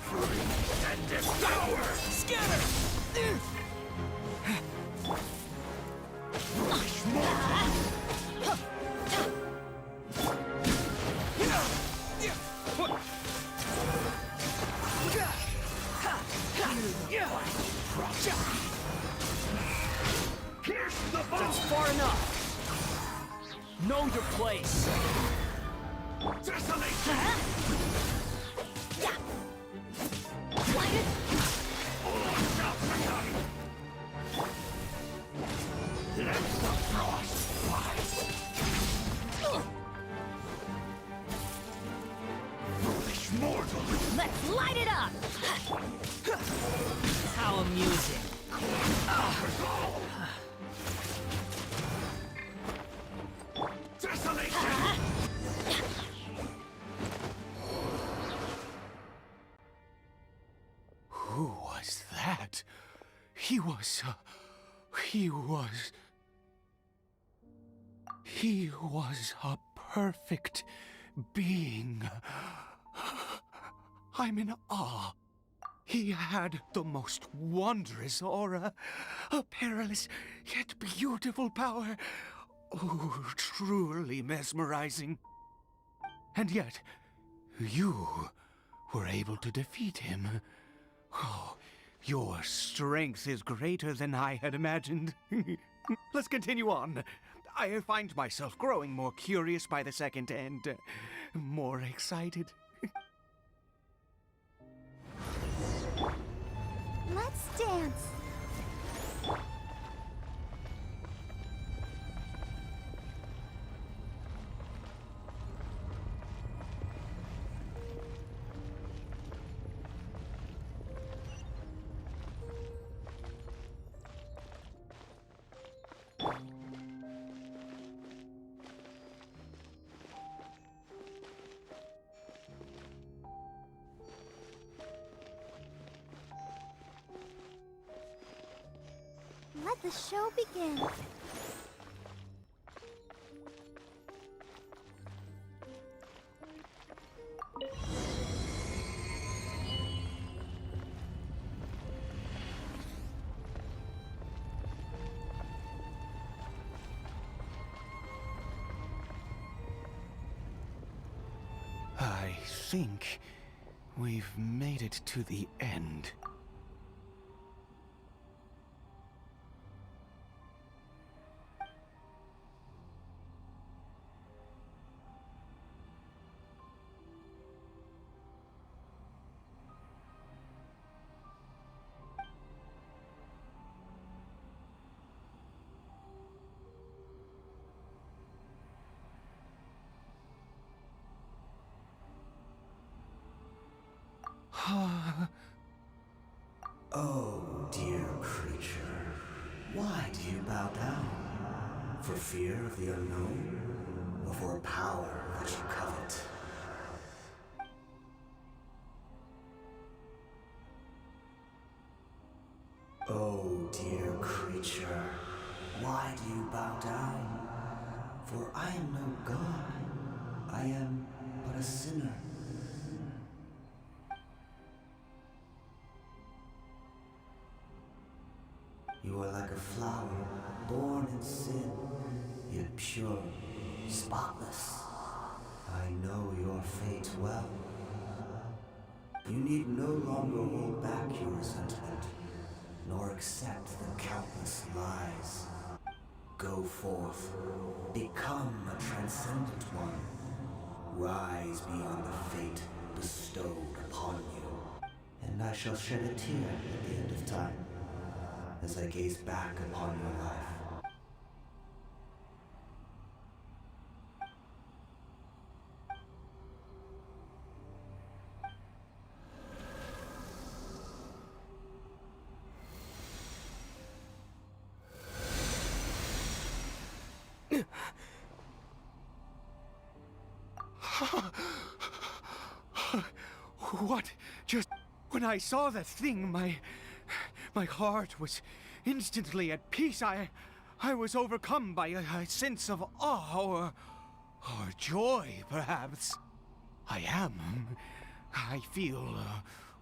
Freeze and devour! Scatter! Foolish mortal! Pierce the bone! That's far enough! Know your place! Desolation! Let the frost fly! Foolish mortal! Let's light it up! How amusing! Desolation! Who was that? He was a perfect being. I'm in awe. He had the most wondrous aura, a perilous yet beautiful power. Oh, truly mesmerizing. And yet, you were able to defeat him. Oh, your strength is greater than I had imagined. Let's continue on. I find myself growing more curious by the second and more excited. Let's dance. Let the show begin. I think we've made it to the end. Oh, dear creature, why do you bow down? For fear of the unknown? Or for a power that you covet? Oh, dear creature, why do you bow down? For I am no god. I am but a sinner. You are like a flower, born in sin, yet pure, spotless. I know your fate well. You need no longer hold back your resentment, nor accept the countless lies. Go forth, become a transcendent one. Rise beyond the fate bestowed upon you. And and I shall shed a tear at the end of time, as I gaze back upon your life. What? Just when I saw that thing, my heart was instantly at peace. I was overcome by a sense of awe or joy, perhaps. I am. I feel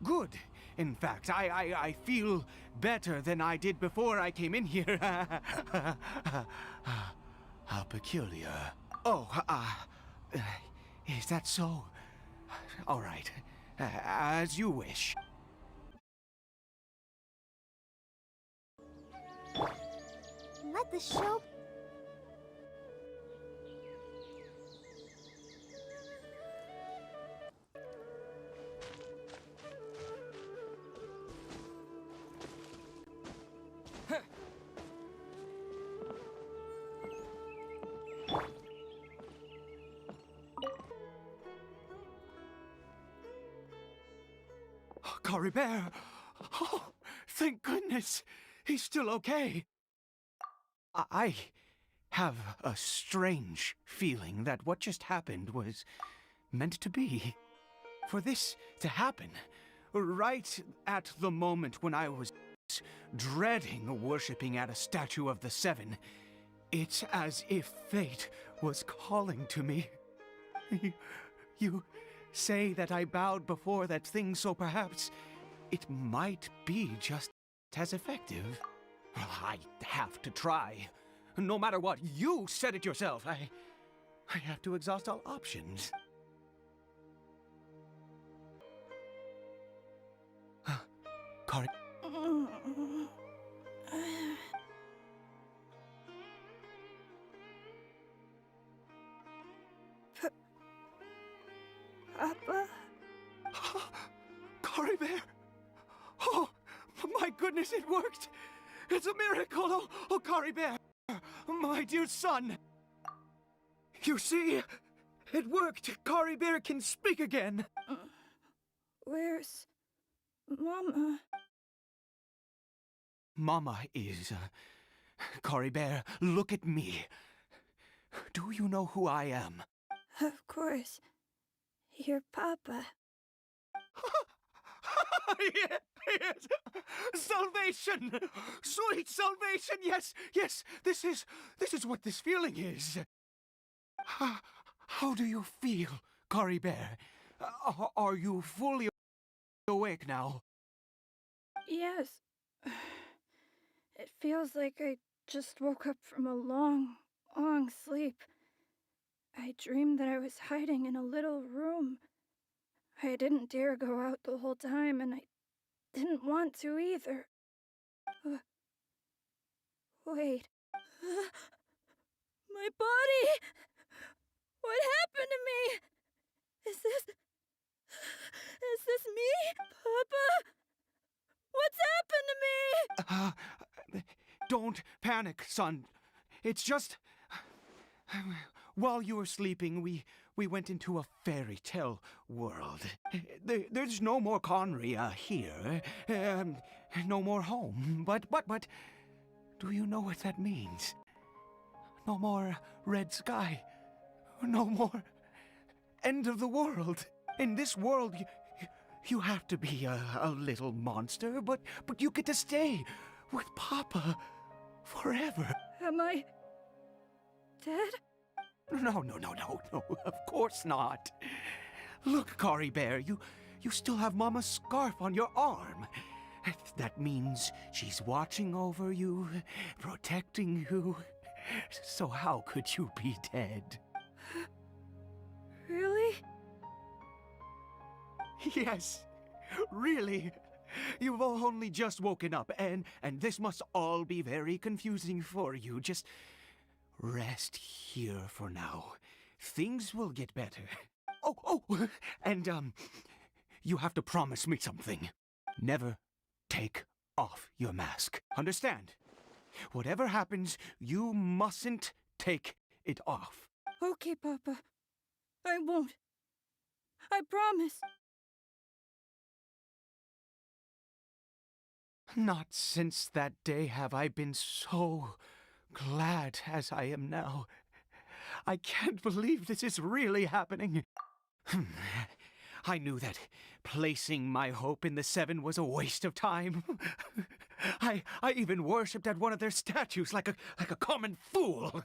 good. In fact, I feel better than I did before I came in here. How peculiar. Oh, is that so? All right. As you wish. Let the show... Caribert! Oh, thank goodness! He's still okay. I have a strange feeling that what just happened was meant to be. For this to happen, right at the moment when I was dreading worshipping at a statue of the Seven, it's as if fate was calling to me. You say that I bowed before that thing, so perhaps it might be just as effective. Well, I have to try. No matter what, you said it yourself. I have to exhaust all options. Cari... Papa? Caribert! Oh, my goodness, it worked! It's a miracle! Oh, Caribert! My dear son! You see? It worked! Caribert can speak again! Where's Mama? Mama is... Caribert, look at me. Do you know who I am? Of course. Your Papa. Yes! Salvation! Sweet salvation! Yes, yes! This is what this feeling is. How do you feel, Caribert? Are you fully awake now? Yes. It feels like I just woke up from a long, long sleep. I dreamed that I was hiding in a little room. I didn't dare go out the whole time, and I didn't want to either. Wait. My body! What happened to me? Is this me? Papa? What's happened to me? Don't panic, son. It's just... While you were sleeping, we went into a fairy tale world. There's no more Conria here. No more home. But... Do you know what that means? No more red sky. No more end of the world. In this world, you have to be a little monster, but you get to stay with Papa forever. Am I dead? No, of course not. Look, Caribert, you still have Mama's scarf on your arm. That means she's watching over you, protecting you. So how could you be dead? Really? Yes, really. You've only just woken up, and this must all be very confusing for you. Just rest here for now. Things will get better. Oh, and you have to promise me something. never take off your mask. Understand? Whatever happens, you mustn't take it off. Okay, Papa. I won't. I promise. Not since that day have I been so glad as I am now. I can't believe this is really happening. I knew that placing my hope in the Seven was a waste of time. I even worshipped at one of their statues like a common fool.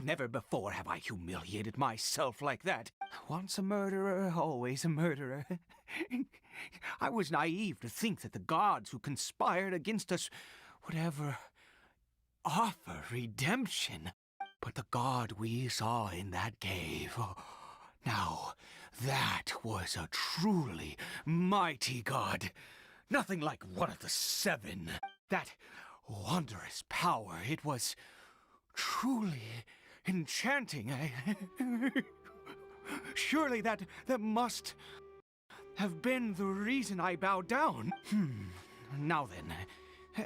Never before have I humiliated myself like that. Once a murderer, always a murderer. I was naive to think that the gods who conspired against us would ever offer redemption. But the god we saw in that cave, now that was a truly mighty god. Nothing like one of the Seven. That wondrous power, it was truly enchanting. Surely that must have been the reason I bowed down. Now then,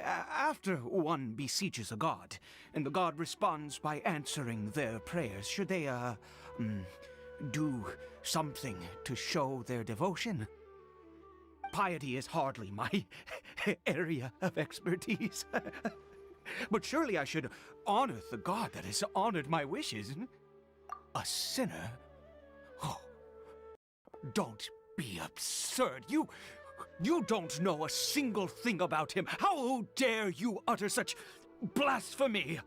after one beseeches a god, and the god responds by answering their prayers, should they, do something to show their devotion? Piety is hardly my area of expertise. But surely I should honor the god that has honored my wishes. A sinner? Oh, don't be absurd. You don't know a single thing about him. How dare you utter such blasphemy?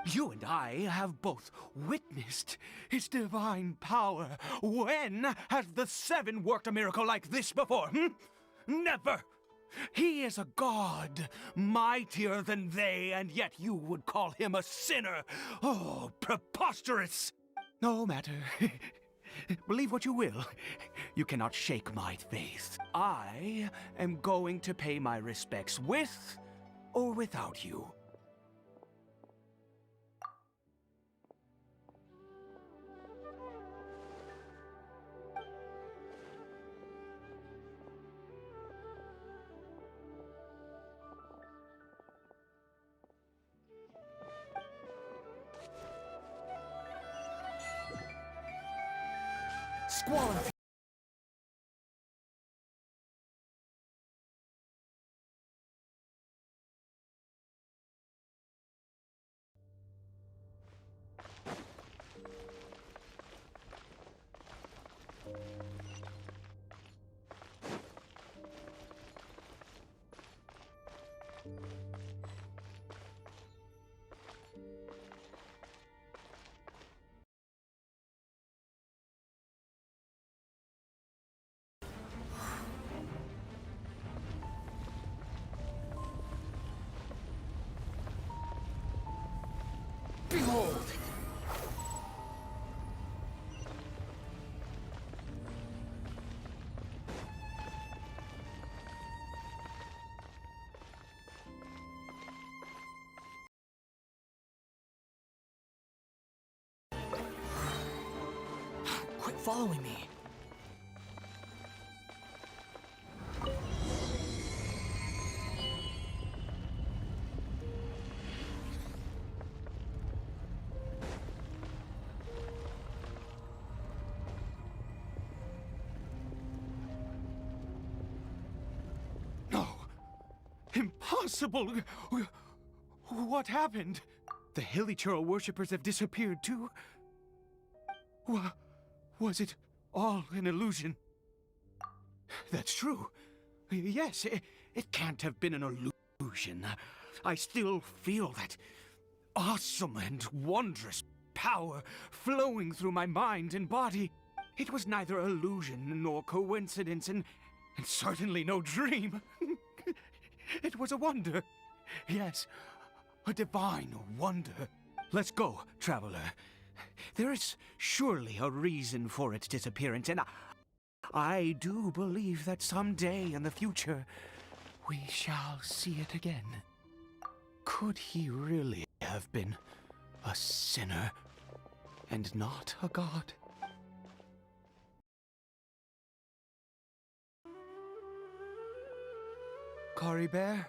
You and I have both witnessed his divine power. When has the Seven worked a miracle like this before? Never! He is a god, mightier than they, and yet you would call him a sinner. Oh, preposterous! No matter. Believe what you will. You cannot shake my faith. I am going to pay my respects with or without you. Squall. Behold! Quit following me. Impossible! What happened? The Hilichurl worshippers have disappeared too? Was it all an illusion? That's true. Yes, it can't have been an illusion. I still feel that awesome and wondrous power flowing through my mind and body. It was neither illusion nor coincidence, and certainly no dream. It was a wonder. Yes, a divine wonder. Let's go, traveler. There is surely a reason for its disappearance, and I do believe that someday in the future, we shall see it again. Could he really have been a sinner and not a god? Caribert?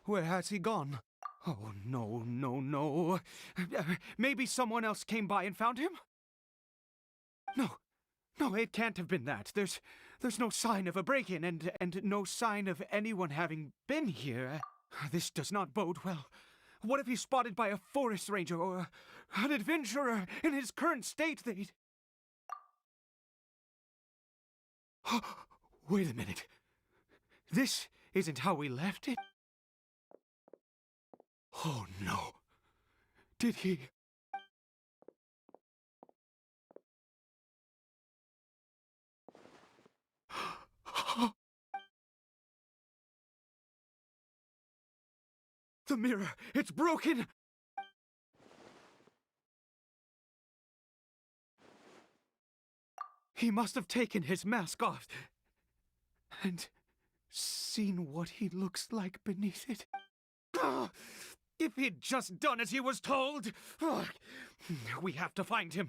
Where has he gone? Oh, no, no, no. Maybe someone else came by and found him? No, it can't have been that. There's no sign of a break-in and no sign of anyone having been here. This does not bode well. What if he's spotted by a forest ranger or an adventurer in his current state? They'd... Wait a minute. This isn't how we left it? Oh no. Did he... The mirror! It's broken! He must have taken his mask off and seen what he looks like beneath it. If he'd just done as he was told! We have to find him.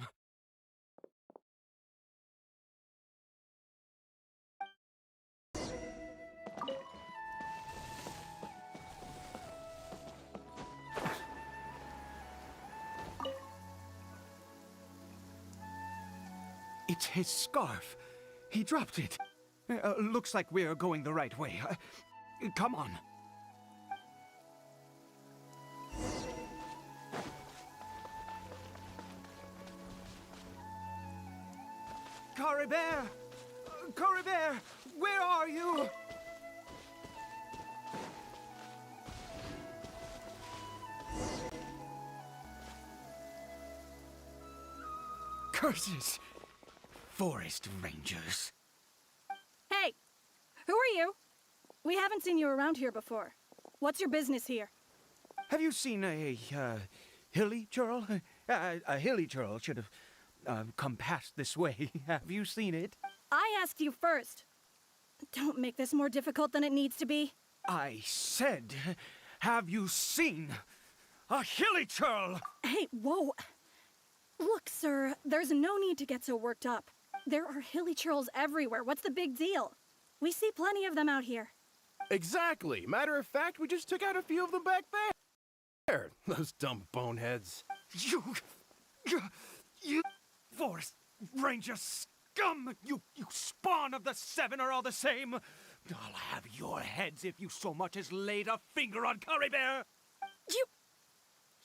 It's his scarf. He dropped it. Looks like we're going the right way. Come on. Caribert! Caribert! Where are you? Curses! Forest rangers. Hey! Who are you? We haven't seen you around here before. What's your business here? Have you seen a hilly churl? A hilly churl should have come past this way. Have you seen it? I asked you first. Don't make this more difficult than it needs to be. I said, have you seen a hilly churl? Hey, whoa. Look, sir, there's no need to get so worked up. There are hilly churls everywhere. What's the big deal? We see plenty of them out here. Exactly. Matter of fact, we just took out a few of them back there. Those dumb boneheads. You forest ranger scum! You spawn of the seven are all the same. I'll have your heads if you so much as laid a finger on Caribert.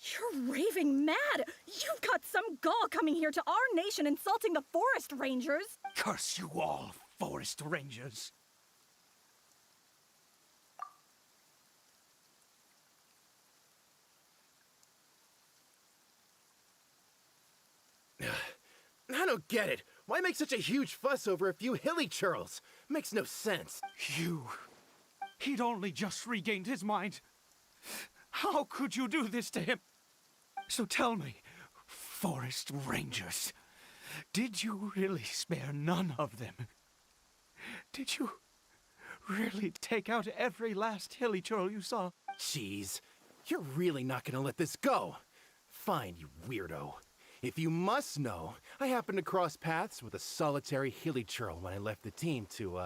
You're raving mad! You've got some gall coming here to our nation insulting the forest rangers! Curse you all, forest rangers! I don't get it. Why make such a huge fuss over a few hilly churls? Makes no sense. He'd only just regained his mind. How could you do this to him? So tell me, forest rangers, did you really spare none of them? Did you really take out every last hilly churl you saw? Jeez, you're really not gonna let this go. Fine, you weirdo. If you must know, I happened to cross paths with a solitary hilly churl when I left the team to,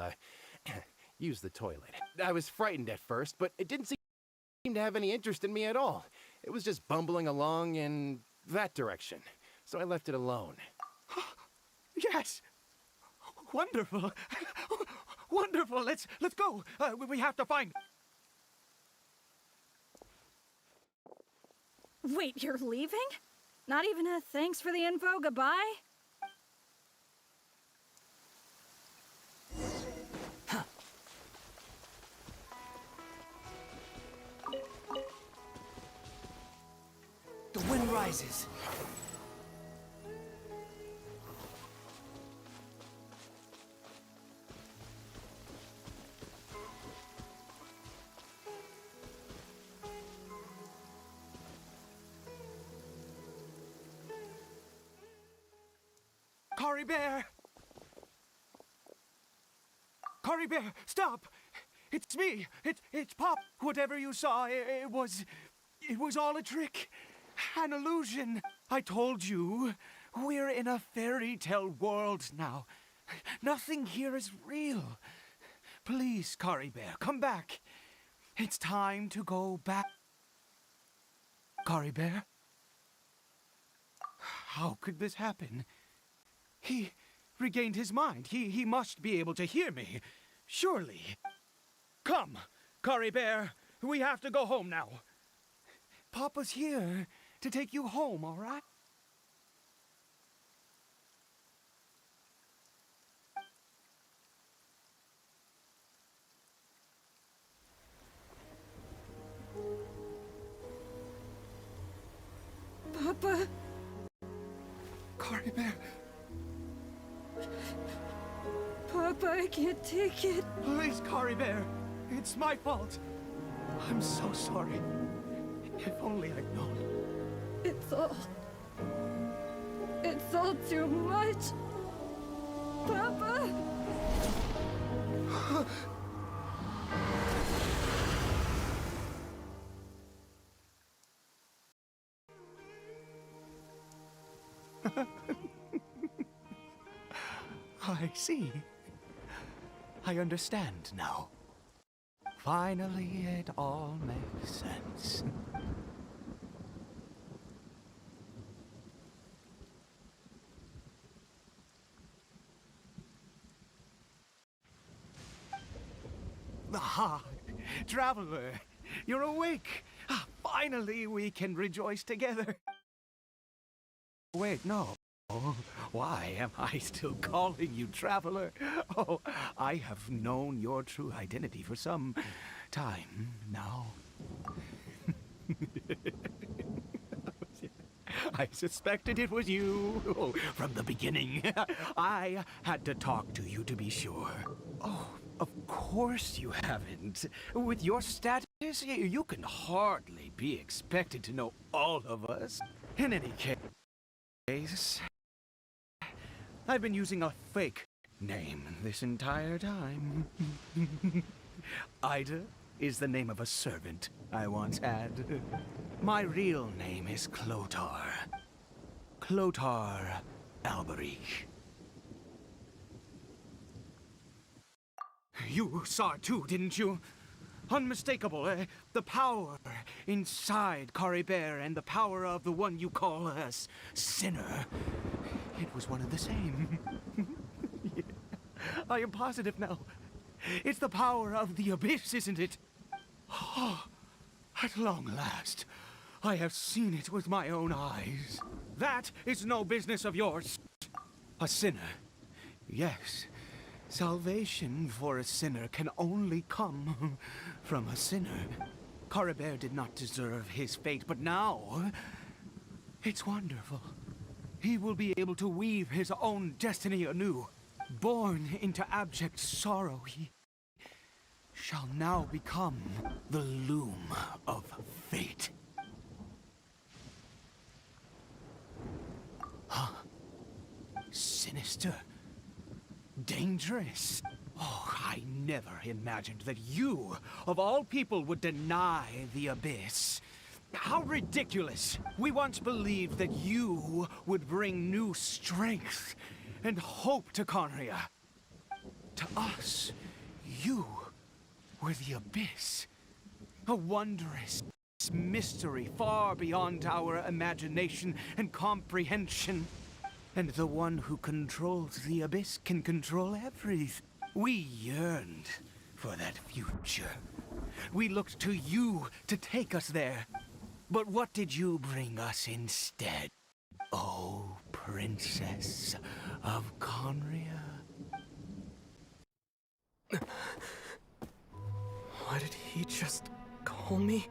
use the toilet. I was frightened at first, but it didn't seem to have any interest in me at all. It was just bumbling along in that direction, so I left it alone. Yes! Wonderful! Wonderful! Let's go! We have to find... Wait, you're leaving? Not even a thanks for the info, goodbye? The wind rises. Caribert! Caribert, stop! It's me! It's Pop! Whatever you saw, it was all a trick. An illusion. I told you, we're in a fairy tale world now. Nothing here is real. Please, Caribert, come back. It's time to go back. Caribert? How could this happen? He regained his mind. He must be able to hear me. Surely. Come, Caribert. We have to go home now. Papa's here to take you home, all right? Papa. Caribert. Papa, I can't take it. Please, Caribert. It's my fault. I'm so sorry. If only I'd known. It's all too much. Papa! I see. I understand now. Finally, it all makes sense. Ah, Traveler, you're awake. Finally, we can rejoice together. Wait, no. Why am I still calling you Traveler? Oh, I have known your true identity for some time now. I suspected it was you from the beginning. I had to talk to you to be sure. Oh, of course you haven't. With your status, you can hardly be expected to know all of us. In any case, I've been using a fake name this entire time. Ida is the name of a servant I once had. My real name is Clotar. Clotar Alberic. You saw it too, didn't you? Unmistakable, the power inside Caribert and the power of the one you call a sinner. It was one and the same. Yeah. I am positive now. It's the power of the abyss, isn't it? Oh, at long last, I have seen it with my own eyes. That is no business of yours. A sinner. Yes. Salvation for a sinner can only come from a sinner. Caribert did not deserve his fate, but now it's wonderful. He will be able to weave his own destiny anew. Born into abject sorrow, he shall now become the loom of fate. Huh? Sinister. Dangerous. Oh, I never imagined that you, of all people, would deny the abyss. How ridiculous! We once believed that you would bring new strength and hope to Conria. To us, you were the abyss. A wondrous mystery far beyond our imagination and comprehension. And the one who controls the abyss can control everything. We yearned for that future. We looked to you to take us there. But what did you bring us instead? Oh, Princess of Conria. Why did he just call me?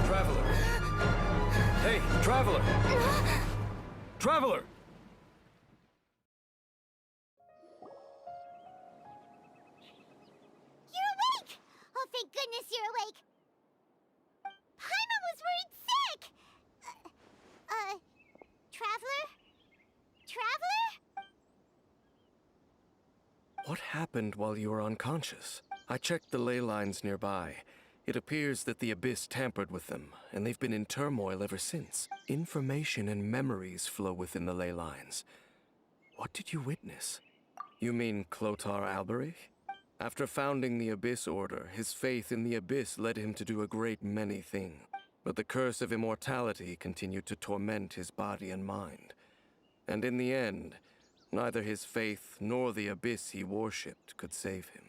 Traveler! Hey, Traveler! Traveler! You're awake! Oh, thank goodness you're awake! What happened while you were unconscious? I checked the ley lines nearby. It appears that the Abyss tampered with them, and they've been in turmoil ever since. Information and memories flow within the ley lines. What did you witness? You mean Clotar Alberich? After founding the Abyss Order, his faith in the Abyss led him to do a great many things. But the curse of immortality continued to torment his body and mind. And in the end, neither his faith nor the Abyss he worshipped could save him.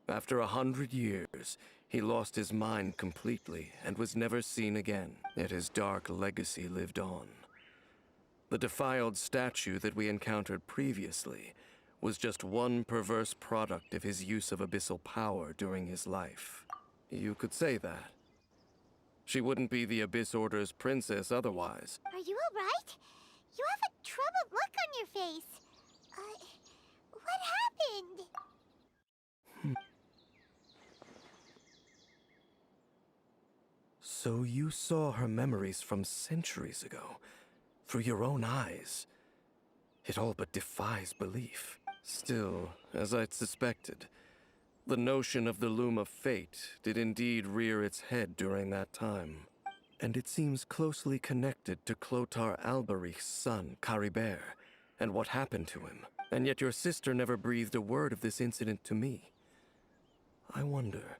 After 100 years, he lost his mind completely and was never seen again, yet his dark legacy lived on. The defiled statue that we encountered previously was just one perverse product of his use of abyssal power during his life. You could say that. She wouldn't be the Abyss Order's princess otherwise. Are you alright? You have a troubled look on your face. What happened? So you saw her memories from centuries ago, through your own eyes. It all but defies belief. Still, as I'd suspected, the notion of the Loom of Fate did indeed rear its head during that time. And it seems closely connected to Clotar Alberich's son, Caribert, and what happened to him. And yet your sister never breathed a word of this incident to me. I wonder,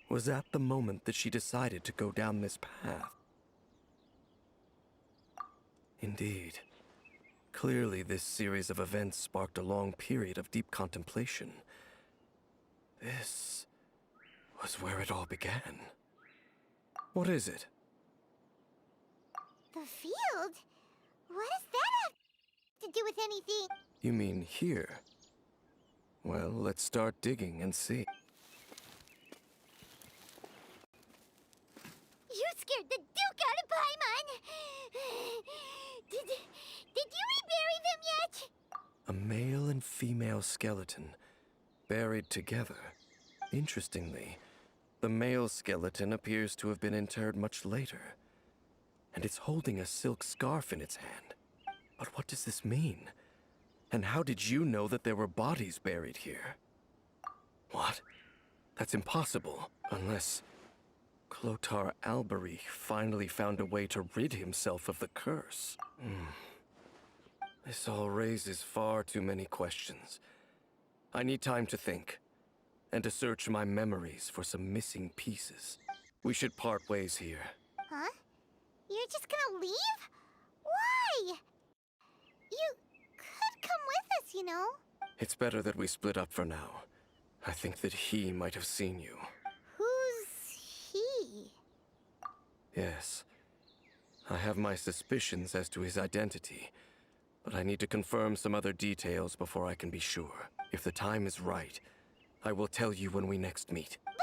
was that the moment that she decided to go down this path? Indeed. Clearly, this series of events sparked a long period of deep contemplation. This was where it all began. What is it? The field? What does that have to do with anything? You mean here? Well, let's start digging and see. You scared the Duke out of Paimon! Did you rebury them yet? A male and female skeleton, buried together. Interestingly, the male skeleton appears to have been interred much later, and it's holding a silk scarf in its hand. But what does this mean? And how did you know that there were bodies buried here? What? That's impossible, unless Clotar Alberich finally found a way to rid himself of the curse. This all raises far too many questions. I need time to think, and to search my memories for some missing pieces. We should part ways here. Huh? You're just gonna leave? Why? You could come with us, you know. It's better that we split up for now. I think that he might have seen you. Who's he? Yes. I have my suspicions as to his identity, but I need to confirm some other details before I can be sure. If the time is right, I will tell you when we next meet. But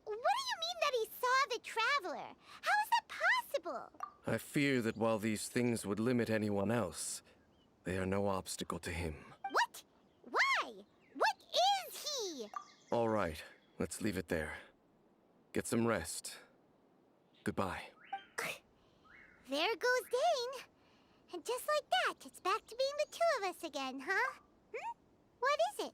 what do you mean that he saw the Traveler? How is that possible? I fear that while these things would limit anyone else, they are no obstacle to him. What? Why? What is he? All right, let's leave it there. Get some rest. Goodbye. There goes Dane. And just like that, it's back to being the two of us again, huh? What is it?